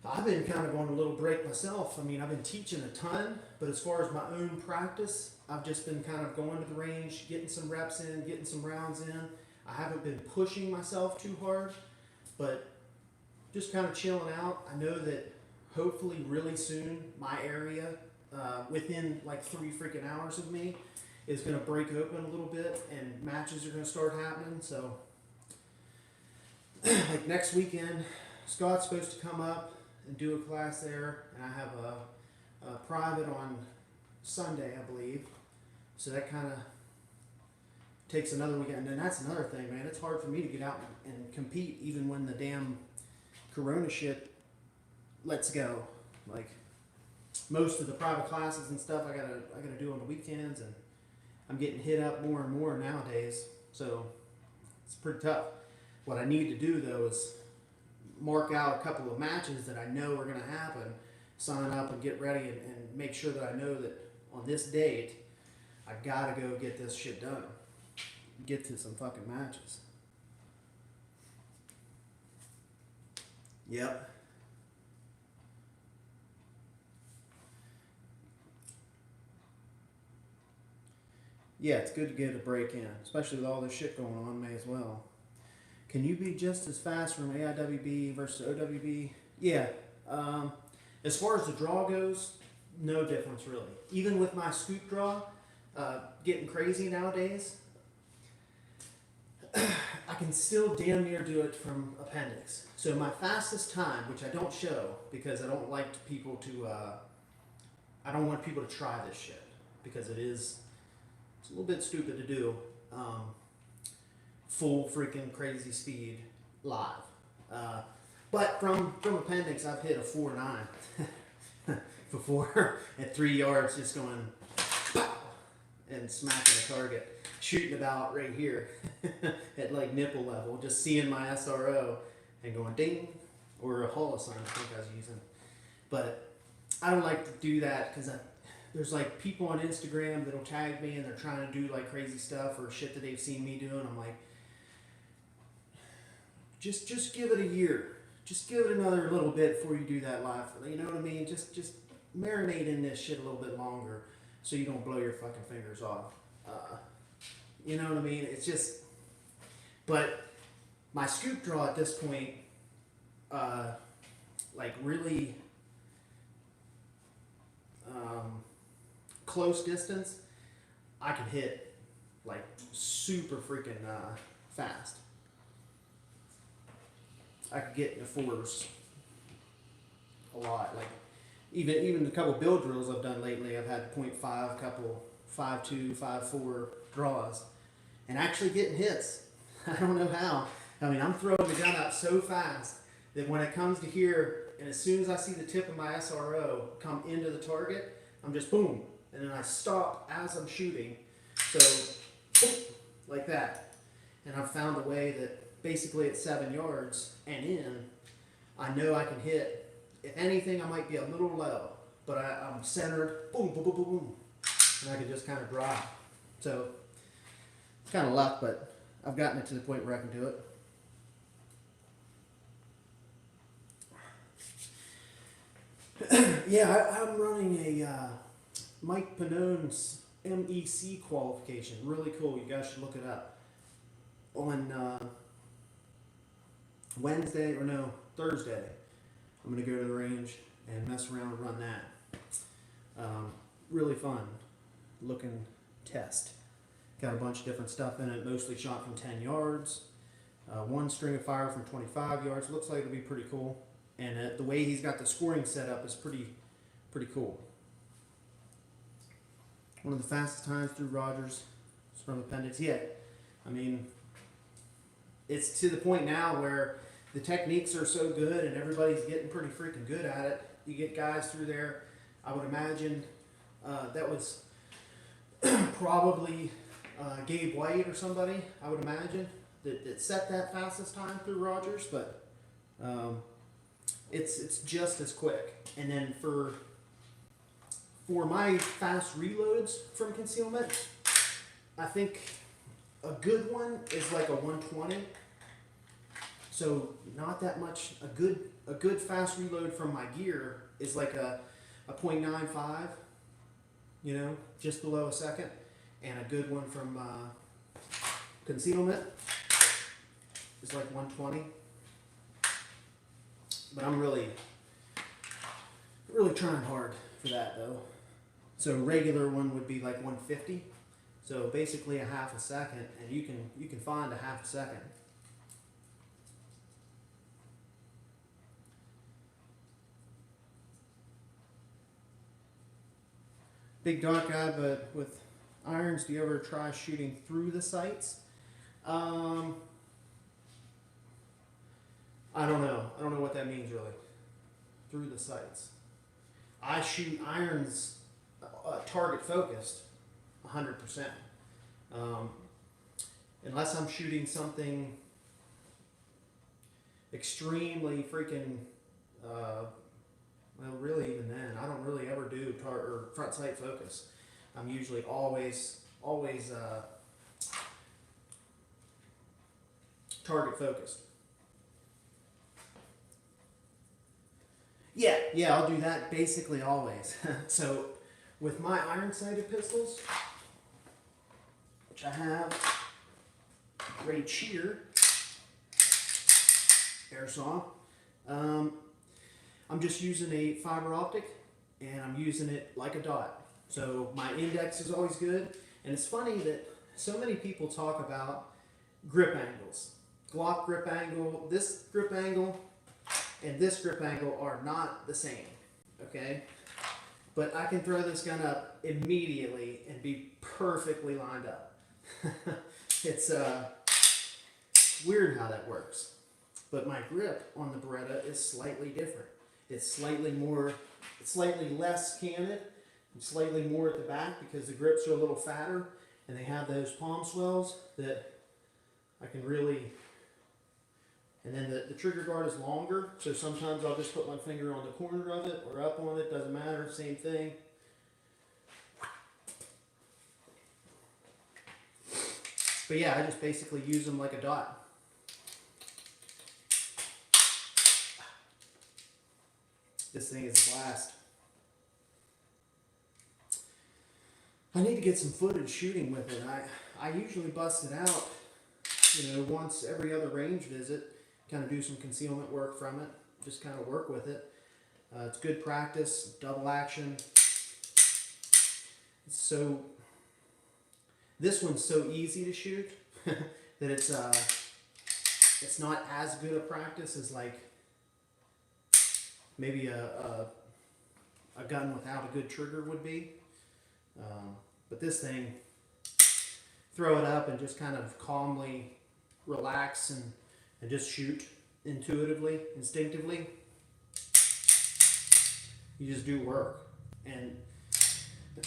I've been kind of on a little break myself. I mean, I've been teaching a ton, but as far as my own practice, I've just been kind of going to the range, getting some reps in, getting some rounds in. I haven't been pushing myself too hard, but just kind of chilling out. I know that hopefully really soon my area, within like 3 freaking hours of me, is going to break open a little bit and matches are going to start happening. So like next weekend, Scott's supposed to come up and do a class there, and I have a private on Sunday, I believe. So that kind of takes another weekend. And that's another thing, man. It's hard for me to get out and compete even when the damn Corona shit lets go. Like most of the private classes and stuff I gotta do on the weekends, and I'm getting hit up more and more nowadays. So it's pretty tough. What I need to do though is mark out a couple of matches that I know are going to happen, sign up and get ready and make sure that I know that on this date, I got to go get this shit done. Get to some fucking matches. Yep. Yeah, it's good to get a break in, especially with all this shit going on, may as well. Can you be just as fast from AIWB versus OWB? Yeah. As far as the draw goes, no difference really. Even with my scoop draw, getting crazy nowadays, I can still damn near do it from appendix. So my fastest time, which I don't show because I don't like people to, I don't want people to try this shit because it's a little bit stupid to do. Full freaking crazy speed live. But from appendix, I've hit a 4.9 before at 3 yards, just going pow, and smacking the target, shooting about right here at like nipple level, just seeing my SRO and going ding, or a holosign I think I was using. But I don't like to do that because there's like people on Instagram that'll tag me and they're trying to do like crazy stuff or shit that they've seen me doing. I'm like, just give it a year. Just give it another little bit before you do that live. You know what I mean? Just marinate in this shit a little bit longer so you don't blow your fucking fingers off. You know what I mean? It's just, but my scoop draw at this point, like really close distance, I can hit like super freaking fast. I could get in the fours a lot. Like even a couple build drills I've done lately, I've had 0.5, couple 5.2, 5.4 draws, and actually getting hits. I don't know how. I mean, I'm throwing the gun up so fast that when it comes to here, and as soon as I see the tip of my SRO come into the target, I'm just boom, and then I stop as I'm shooting. So, boom, like that. And I've found a way that basically at 7 yards and in, I know I can hit. If anything, I might be a little low, but I'm centered, boom, boom, boom, boom, boom, and I can just kind of drop. So, it's kind of luck, but I've gotten it to the point where I can do it. Yeah, I'm running a Mike Panone's MEC qualification. Really cool. You guys should look it up. On Thursday, I'm going to go to the range and mess around and run that. Really fun looking test. Got a bunch of different stuff in it, mostly shot from 10 yards. One string of fire from 25 yards. Looks like it'll be pretty cool. And the way he's got the scoring set up is pretty cool. One of the fastest times through Rogers from appendix yet. I mean, it's to the point now where the techniques are so good and everybody's getting pretty freaking good at it. You get guys through there. I would imagine that was probably Gabe White or somebody, I would imagine, that set that fastest time through Rogers, but it's just as quick. And then for my fast reloads from concealment, I think a good one is like a 120. So not that much. A good fast reload from my gear is like a 0.95, you know, just below a second. And a good one from concealment is like 120. But I'm really trying hard for that though. So regular one would be like 150. So basically a half a second, and you can find a half a second. Big dot guy, but with irons, do you ever try shooting through the sights? I don't know. I don't know what that means really. Through the sights. I shoot irons target focused 100%. Unless I'm shooting something extremely freaking, well, really even then, I don't really ever do front sight focus. I'm usually always target focused. Yeah, I'll do that basically always. So with my iron sighted pistols, which I have right here, airsoft, I'm just using a fiber optic and I'm using it like a dot. So my index is always good. And it's funny that so many people talk about grip angles. Glock grip angle, this grip angle, and this grip angle are not the same, okay? But I can throw this gun up immediately and be perfectly lined up. It's weird how that works. But my grip on the Beretta is slightly different. It's slightly less canted, and slightly more at the back because the grips are a little fatter and they have those palm swells that I can really. And then the trigger guard is longer, so sometimes I'll just put my finger on the corner of it or up on it, doesn't matter, same thing. But yeah, I just basically use them like a dot. This thing is a blast. I need to get some footage shooting with it. I usually bust it out, once every other range visit, kind of do some concealment work from it, just kind of work with it. It's good practice, double action. This one's so easy to shoot that it's not as good a practice as like maybe a gun without a good trigger would be. But this thing, throw it up and just kind of calmly relax and just shoot intuitively, instinctively. You just do work. And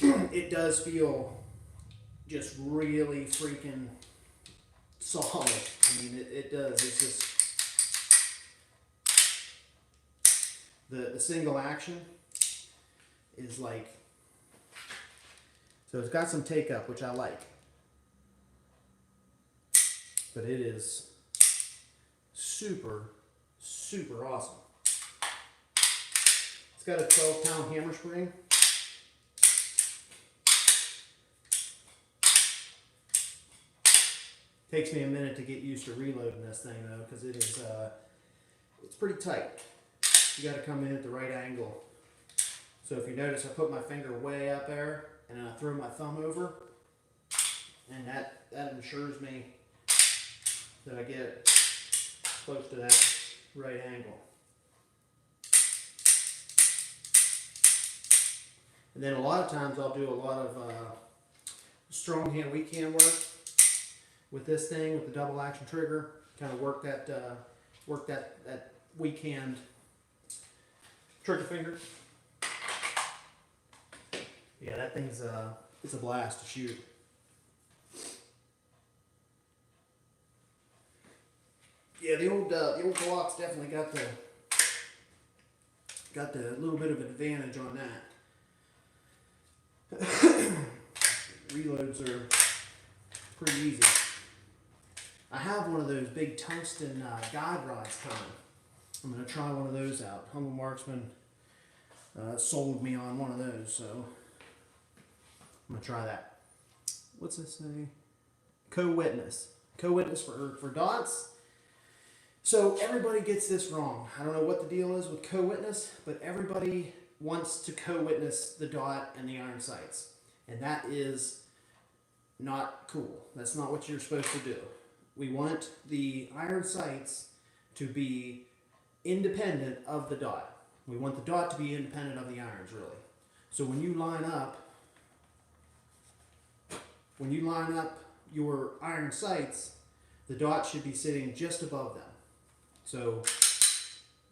it does feel just really freaking solid. I mean, it does. It's just the single action is like, so it's got some take up, which I like, but it is super, super awesome. It's got a 12-pound hammer spring. Takes me a minute to get used to reloading this thing though, because it is it's pretty tight. You got to come in at the right angle. So if you notice, I put my finger way up there and then I throw my thumb over, and that ensures me that I get close to that right angle. And then a lot of times I'll do a lot of strong hand, weak hand work with this thing, with the double action trigger. Kind of work that weak hand trigger finger. Yeah, that thing's it's a blast to shoot. Yeah, the old Glock's definitely got the little bit of advantage on that. Reloads are pretty easy. I have one of those big tungsten guide rods coming. I'm going to try one of those out. Humble Marksman sold me on one of those, so I'm going to try that. What's this say? Co-witness. Co-witness for dots. So everybody gets this wrong. I don't know what the deal is with co-witness, but everybody wants to co-witness the dot and the iron sights. And that is not cool. That's not what you're supposed to do. We want the iron sights to be independent of the dot. We want the dot to be independent of the irons, really. So when you line up your iron sights, the dot should be sitting just above them. So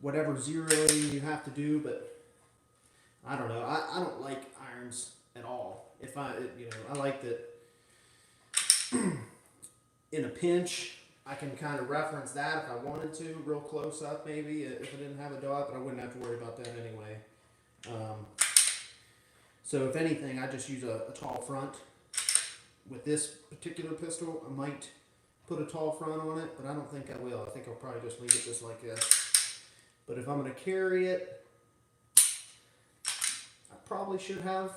whatever zeroing you have to do, but I don't know. I don't like irons at all. I like that in a pinch, I can kind of reference that if I wanted to, real close up maybe, if I didn't have a dot, but I wouldn't have to worry about that anyway. So if anything, I just use a tall front. With this particular pistol, I might put a tall front on it, but I don't think I will. I think I'll probably just leave it just like this. But if I'm going to carry it, I probably should have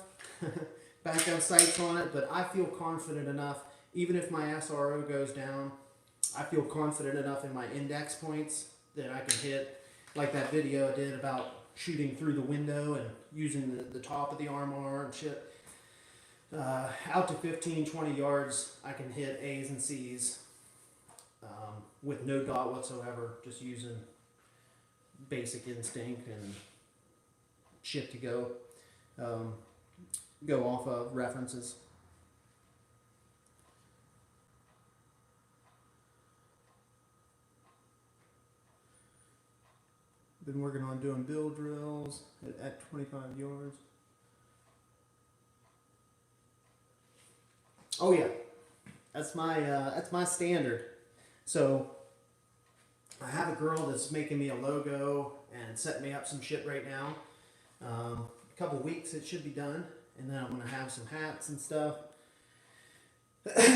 backup sights on it, but I feel confident enough, even if my SRO goes down, I feel confident enough in my index points that I can hit, like that video I did about shooting through the window and using the top of the armor and shit. Out to 15, 20 yards, I can hit A's and C's with no dot whatsoever, just using basic instinct and shit to go off of references. Been working on doing build drills at 25 yards. Oh yeah, that's my standard. So I have a girl that's making me a logo and setting me up some shit right now. A couple weeks it should be done, and then I'm gonna have some hats and stuff.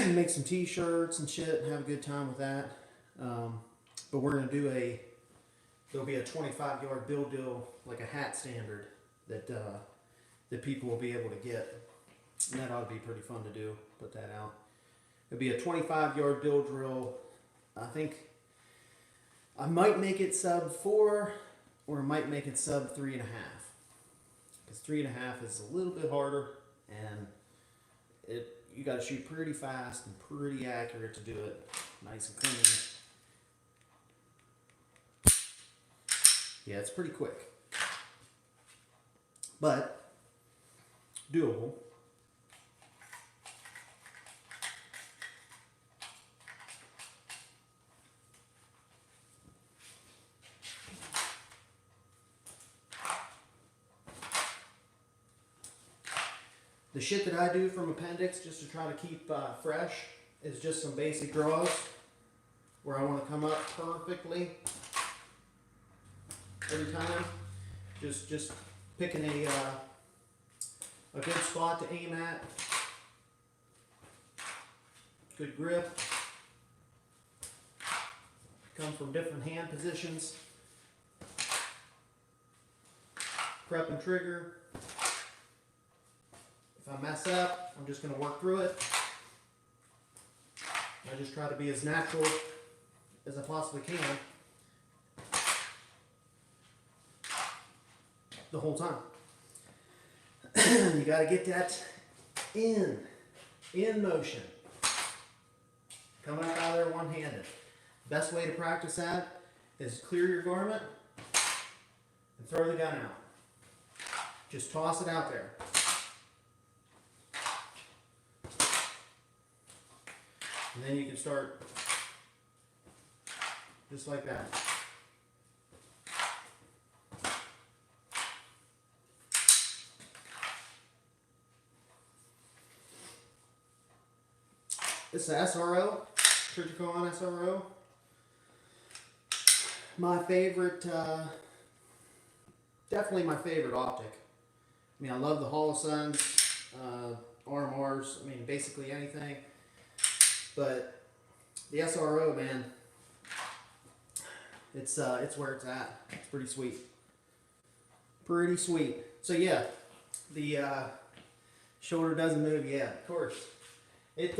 Make some t-shirts and shit and have a good time with that. But we're gonna do there'll be a 25-yard build deal, like a hat standard, that that people will be able to get. And that ought to be pretty fun to do, put that out. It'll be a 25-yard build drill. I think I might make it sub 4, or I might make it sub 3.5. Because 3.5 is a little bit harder, and you got to shoot pretty fast and pretty accurate to do it nice and clean. Yeah, it's pretty quick, but doable. The shit that I do from appendix, just to try to keep fresh, is just some basic draws where I want to come up perfectly every time. Just picking a good spot to aim at. Good grip. Come from different hand positions. Prep and trigger. If I mess up, I'm just going to work through it. I just try to be as natural as I possibly can the whole time. You got to get that in motion. Coming up out of there one-handed. Best way to practice that is clear your garment and throw the gun out. Just toss it out there. And then you can start just like that. This is an SRO, Trijicon SRO. My favorite, definitely my favorite optic. I mean, I love the Holosuns, RMRs, I mean, basically anything. But the SRO, man, it's where it's at. It's pretty sweet. Pretty sweet. So yeah, the shoulder doesn't move. Yeah, of course. It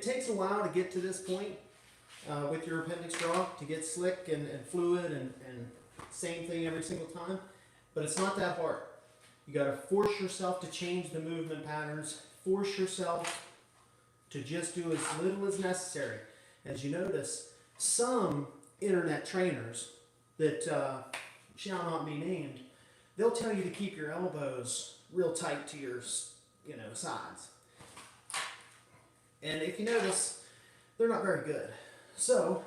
takes a while to get to this point with your appendix draw, to get slick and fluid and same thing every single time. But it's not that hard. You got to force yourself to change the movement patterns. Force yourself to just do as little as necessary. As you notice, some internet trainers that shall not be named, they'll tell you to keep your elbows real tight to your, sides. And if you notice, they're not very good. So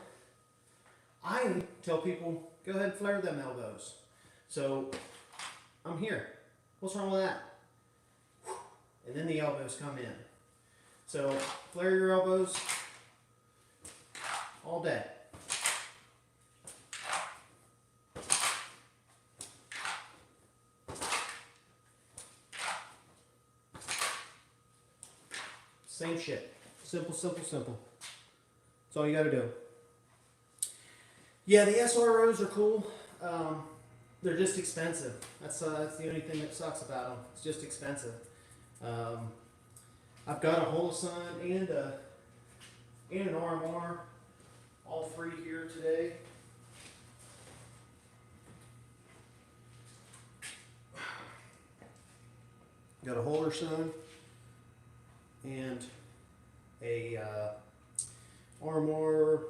I tell people, go ahead and flare them elbows. So I'm here. What's wrong with that? And then the elbows come in. So flare your elbows all day. Same shit. Simple, simple, simple. That's all you got to do. Yeah, the SROs are cool. They're just expensive. That's the only thing that sucks about them. It's just expensive. I've got a Holosun and an RMR, all three here today. Got a Holosun and a RMR.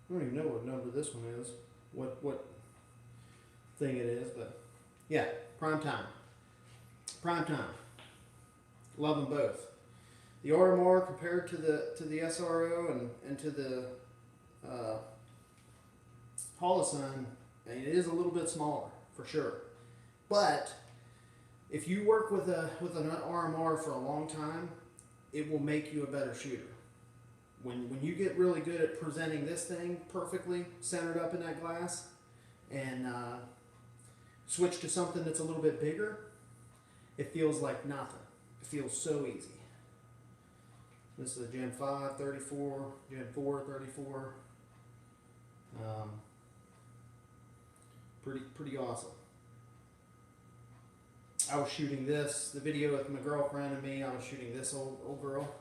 I don't even know what number this one is, what thing it is, but yeah, prime time. Prime time. Love them both. The RMR compared to the SRO and to the Holosun, I mean, it is a little bit smaller for sure. But if you work with an RMR for a long time, it will make you a better shooter. When you get really good at presenting this thing perfectly centered up in that glass, and switch to something that's a little bit bigger, it feels like nothing. It feels so easy. This is a Gen 5 34, Gen 4 34. Pretty awesome. I was shooting the video with my girlfriend and me. I was shooting this old girl.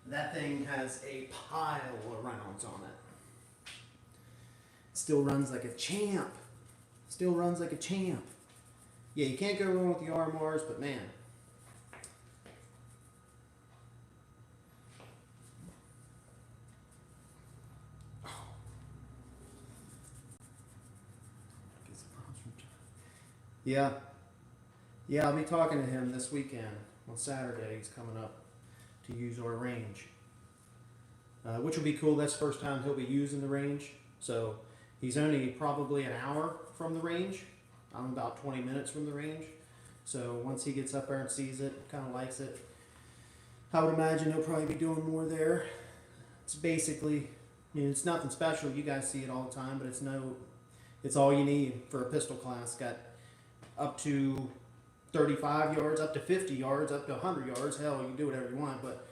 That thing has a pile of rounds on it. Still runs like a champ. Still runs like a champ. Yeah, you can't go wrong with the RMRs, but man. Yeah. Yeah, I'll be talking to him this weekend. On Saturday, he's coming up to use our range. Which will be cool. That's the first time he'll be using the range. So he's only probably an hour from the range. I'm about 20 minutes from the range. So once he gets up there and sees it, kind of likes it, I would imagine he'll probably be doing more there. It's basically, it's nothing special. You guys see it all the time, but it's all you need for a pistol class. Got up to 35 yards, up to 50 yards, up to 100 yards. Hell, you can do whatever you want, but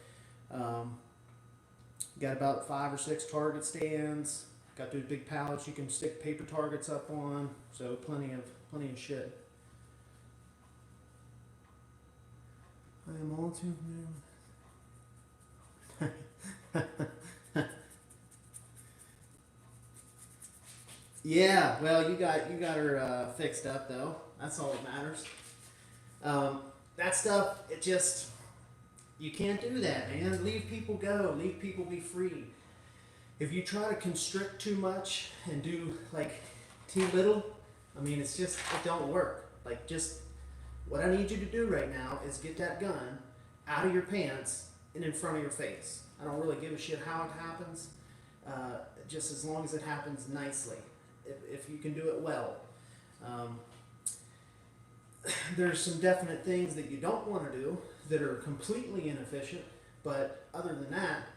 got about 5 or 6 target stands. Got those big pallets you can stick paper targets up on. So plenty of shit. I am all too familiar. Yeah, well, you got her fixed up though. That's all that matters. That stuff, you can't do that, man. Leave people go. Leave people be free. If you try to constrict too much and do like too little, I mean, it don't work. Like, just what I need you to do right now is get that gun out of your pants and in front of your face. I don't really give a shit how it happens, just as long as it happens nicely. If you can do it well. There's some definite things that you don't want to do that are completely inefficient, but other than that,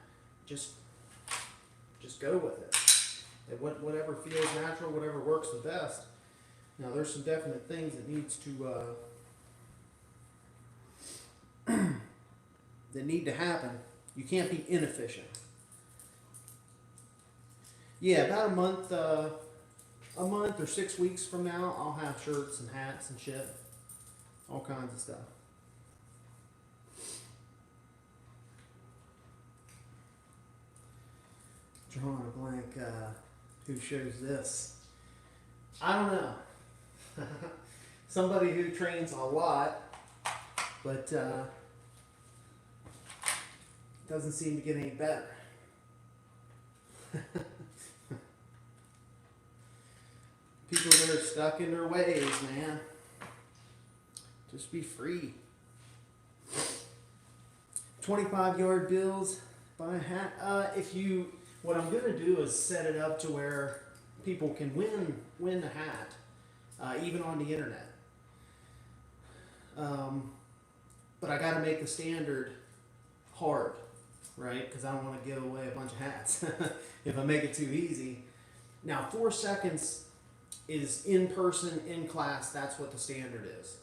just go with it. Whatever feels natural, whatever works the best. Now, there's some definite things that needs to that need to happen. You can't be inefficient. Yeah, about a month or 6 weeks from now, I'll have shirts and hats and shit. All kinds of stuff. Drawing a blank, who shows this? I don't know. Somebody who trains a lot, but doesn't seem to get any better. People that are stuck in their ways, man. Just be free. 25-yard bills, buy a hat. What I'm gonna do is set it up to where people can win the hat, even on the internet. But I gotta make the standard hard, right? Because I don't want to give away a bunch of hats if I make it too easy. Now, 4 seconds is in person, in class. That's what the standard is.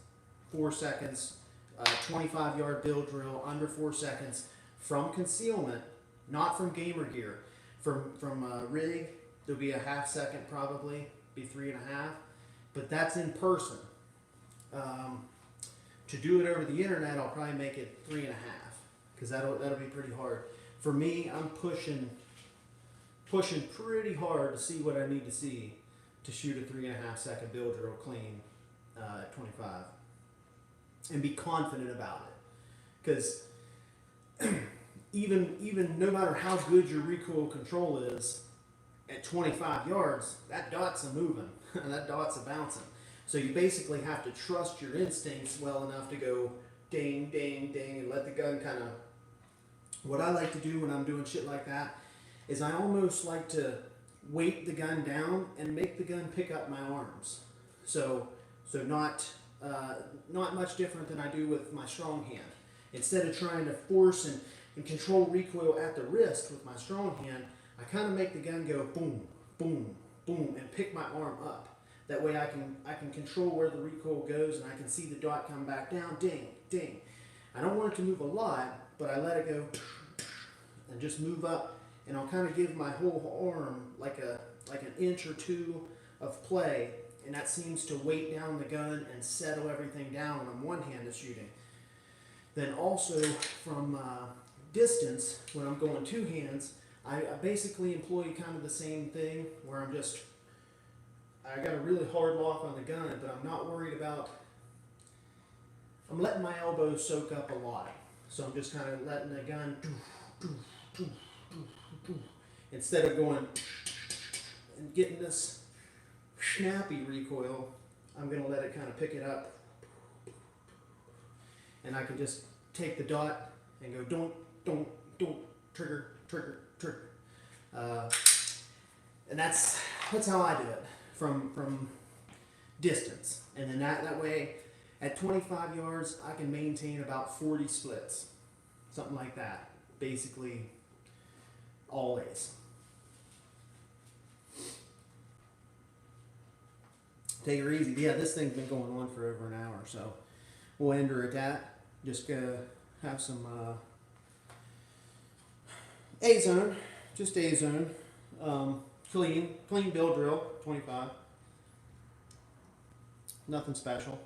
4 seconds, 25-yard bill drill, under 4 seconds from concealment, not from gamer gear. From rig, there'll be a half second probably, be 3.5, but that's in person. To do it over the internet, I'll probably make it 3.5, because that'll be pretty hard. For me, I'm pushing pretty hard to see what I need to see to shoot a 3.5 second bill drill clean at 25, and be confident about it, because even no matter how good your recoil control is, at 25 yards, that dot's a moving, that dot's a bouncing. So you basically have to trust your instincts well enough to go ding, ding, ding, and let the gun kind of. What I like to do when I'm doing shit like that is I almost like to weight the gun down and make the gun pick up my arms. So not much different than I do with my strong hand. Instead of trying to force and control recoil at the wrist with my strong hand, I kind of make the gun go boom, boom, boom, and pick my arm up. That way I can control where the recoil goes, and I can see the dot come back down, ding, ding. I don't want it to move a lot, but I let it go and just move up, and I'll kind of give my whole arm like an inch or two of play, and that seems to weight down the gun and settle everything down when I'm one-handed shooting. Then also from distance, when I'm going two hands, I basically employ kind of the same thing where I got a really hard lock on the gun, but I'm not worried about, I'm letting my elbows soak up a lot. So I'm just kind of letting the gun, instead of going and getting this snappy recoil, I'm going to let it kind of pick it up. And I can just take the dot and go don't, trigger, trigger, trigger. And that's how I do it from distance. And then that way, at 25 yards, I can maintain about 40 splits. Something like that, basically, always. Take her easy. Yeah, this thing's been going on for over an hour, so we'll end her at that. Just have some A-zone, just A-zone. Clean bill drill, 25. Nothing special.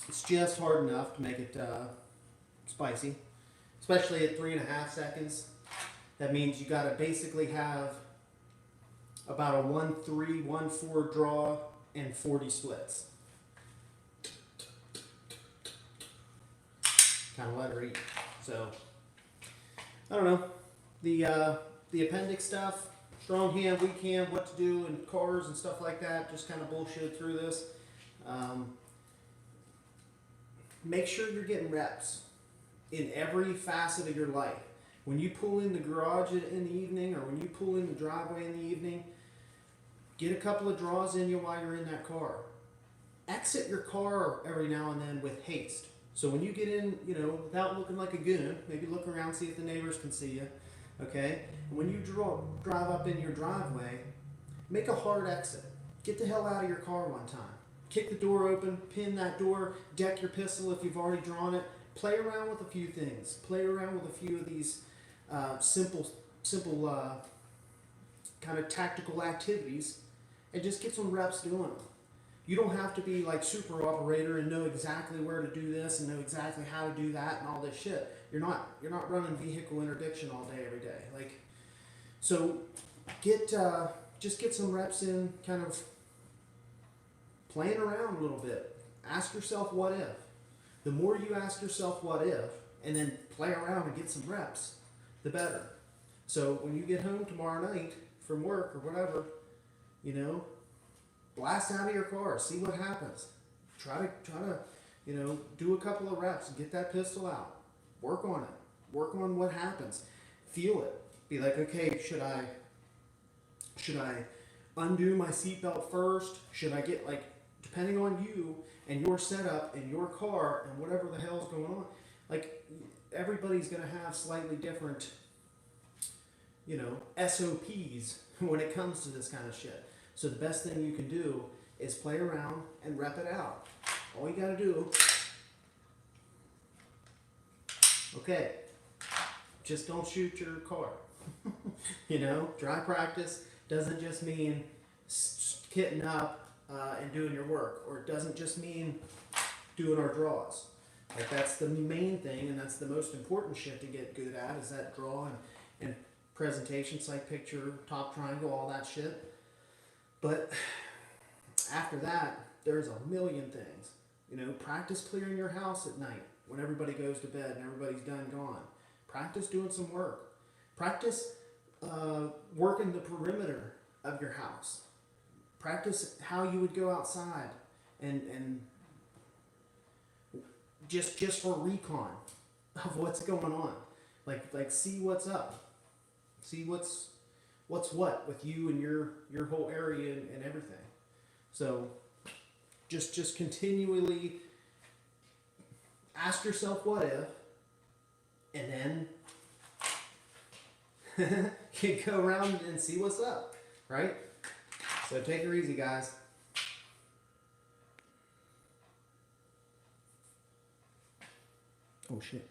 It's just hard enough to make it spicy, especially at 3.5 seconds. That means you got to basically have about a 1-3, 1-4 draw and 40 splits. Kind of let her eat. So I don't know, the appendix stuff, strong hand, weak hand, what to do in cars and stuff like that. Just kind of bullshit through this. Make sure you're getting reps in every facet of your life. When you pull in the garage in the evening, or when you pull in the driveway in the evening, get a couple of draws in you while you're in that car. Exit your car every now and then with haste. So when you get in, without looking like a goon, maybe look around, see if the neighbors can see you, okay? And when you drive up in your driveway, make a hard exit. Get the hell out of your car one time. Kick the door open, pin that door, deck your pistol if you've already drawn it. Play around with a few things. Play around with a few of these simple kind of tactical activities, and just get some reps doing them. You don't have to be like super operator and know exactly where to do this and know exactly how to do that and all this shit. You're not running vehicle interdiction all day every day. So just get some reps in, kind of playing around a little bit. Ask yourself what if. The more you ask yourself what if, and then play around and get some reps, the better. So when you get home tomorrow night from work or whatever, blast out of your car, see what happens. Try to do a couple of reps and get that pistol out. Work on it. Work on what happens. Feel it. Be like, okay, should I undo my seatbelt first? Should I get, depending on you and your setup and your car and whatever the hell's going on, everybody's going to have slightly different, SOPs when it comes to this kind of shit. So the best thing you can do is play around and rep it out. All you got to do, okay, just don't shoot your car. Dry practice doesn't just mean kitting up and doing your work, or it doesn't just mean doing our draws. That's the main thing, and that's the most important shit to get good at, is that draw and presentation, sight picture, top triangle, all that shit. But after that, there's a million things. Practice clearing your house at night when everybody goes to bed and everybody's done gone. Practice doing some work. Practice working the perimeter of your house. Practice how you would go outside and just for recon of what's going on. Like see what's up. See what's what with you and your whole area and everything. So just continually ask yourself what if, and then you go around and see what's up, right? So take her easy, guys. Oh shit.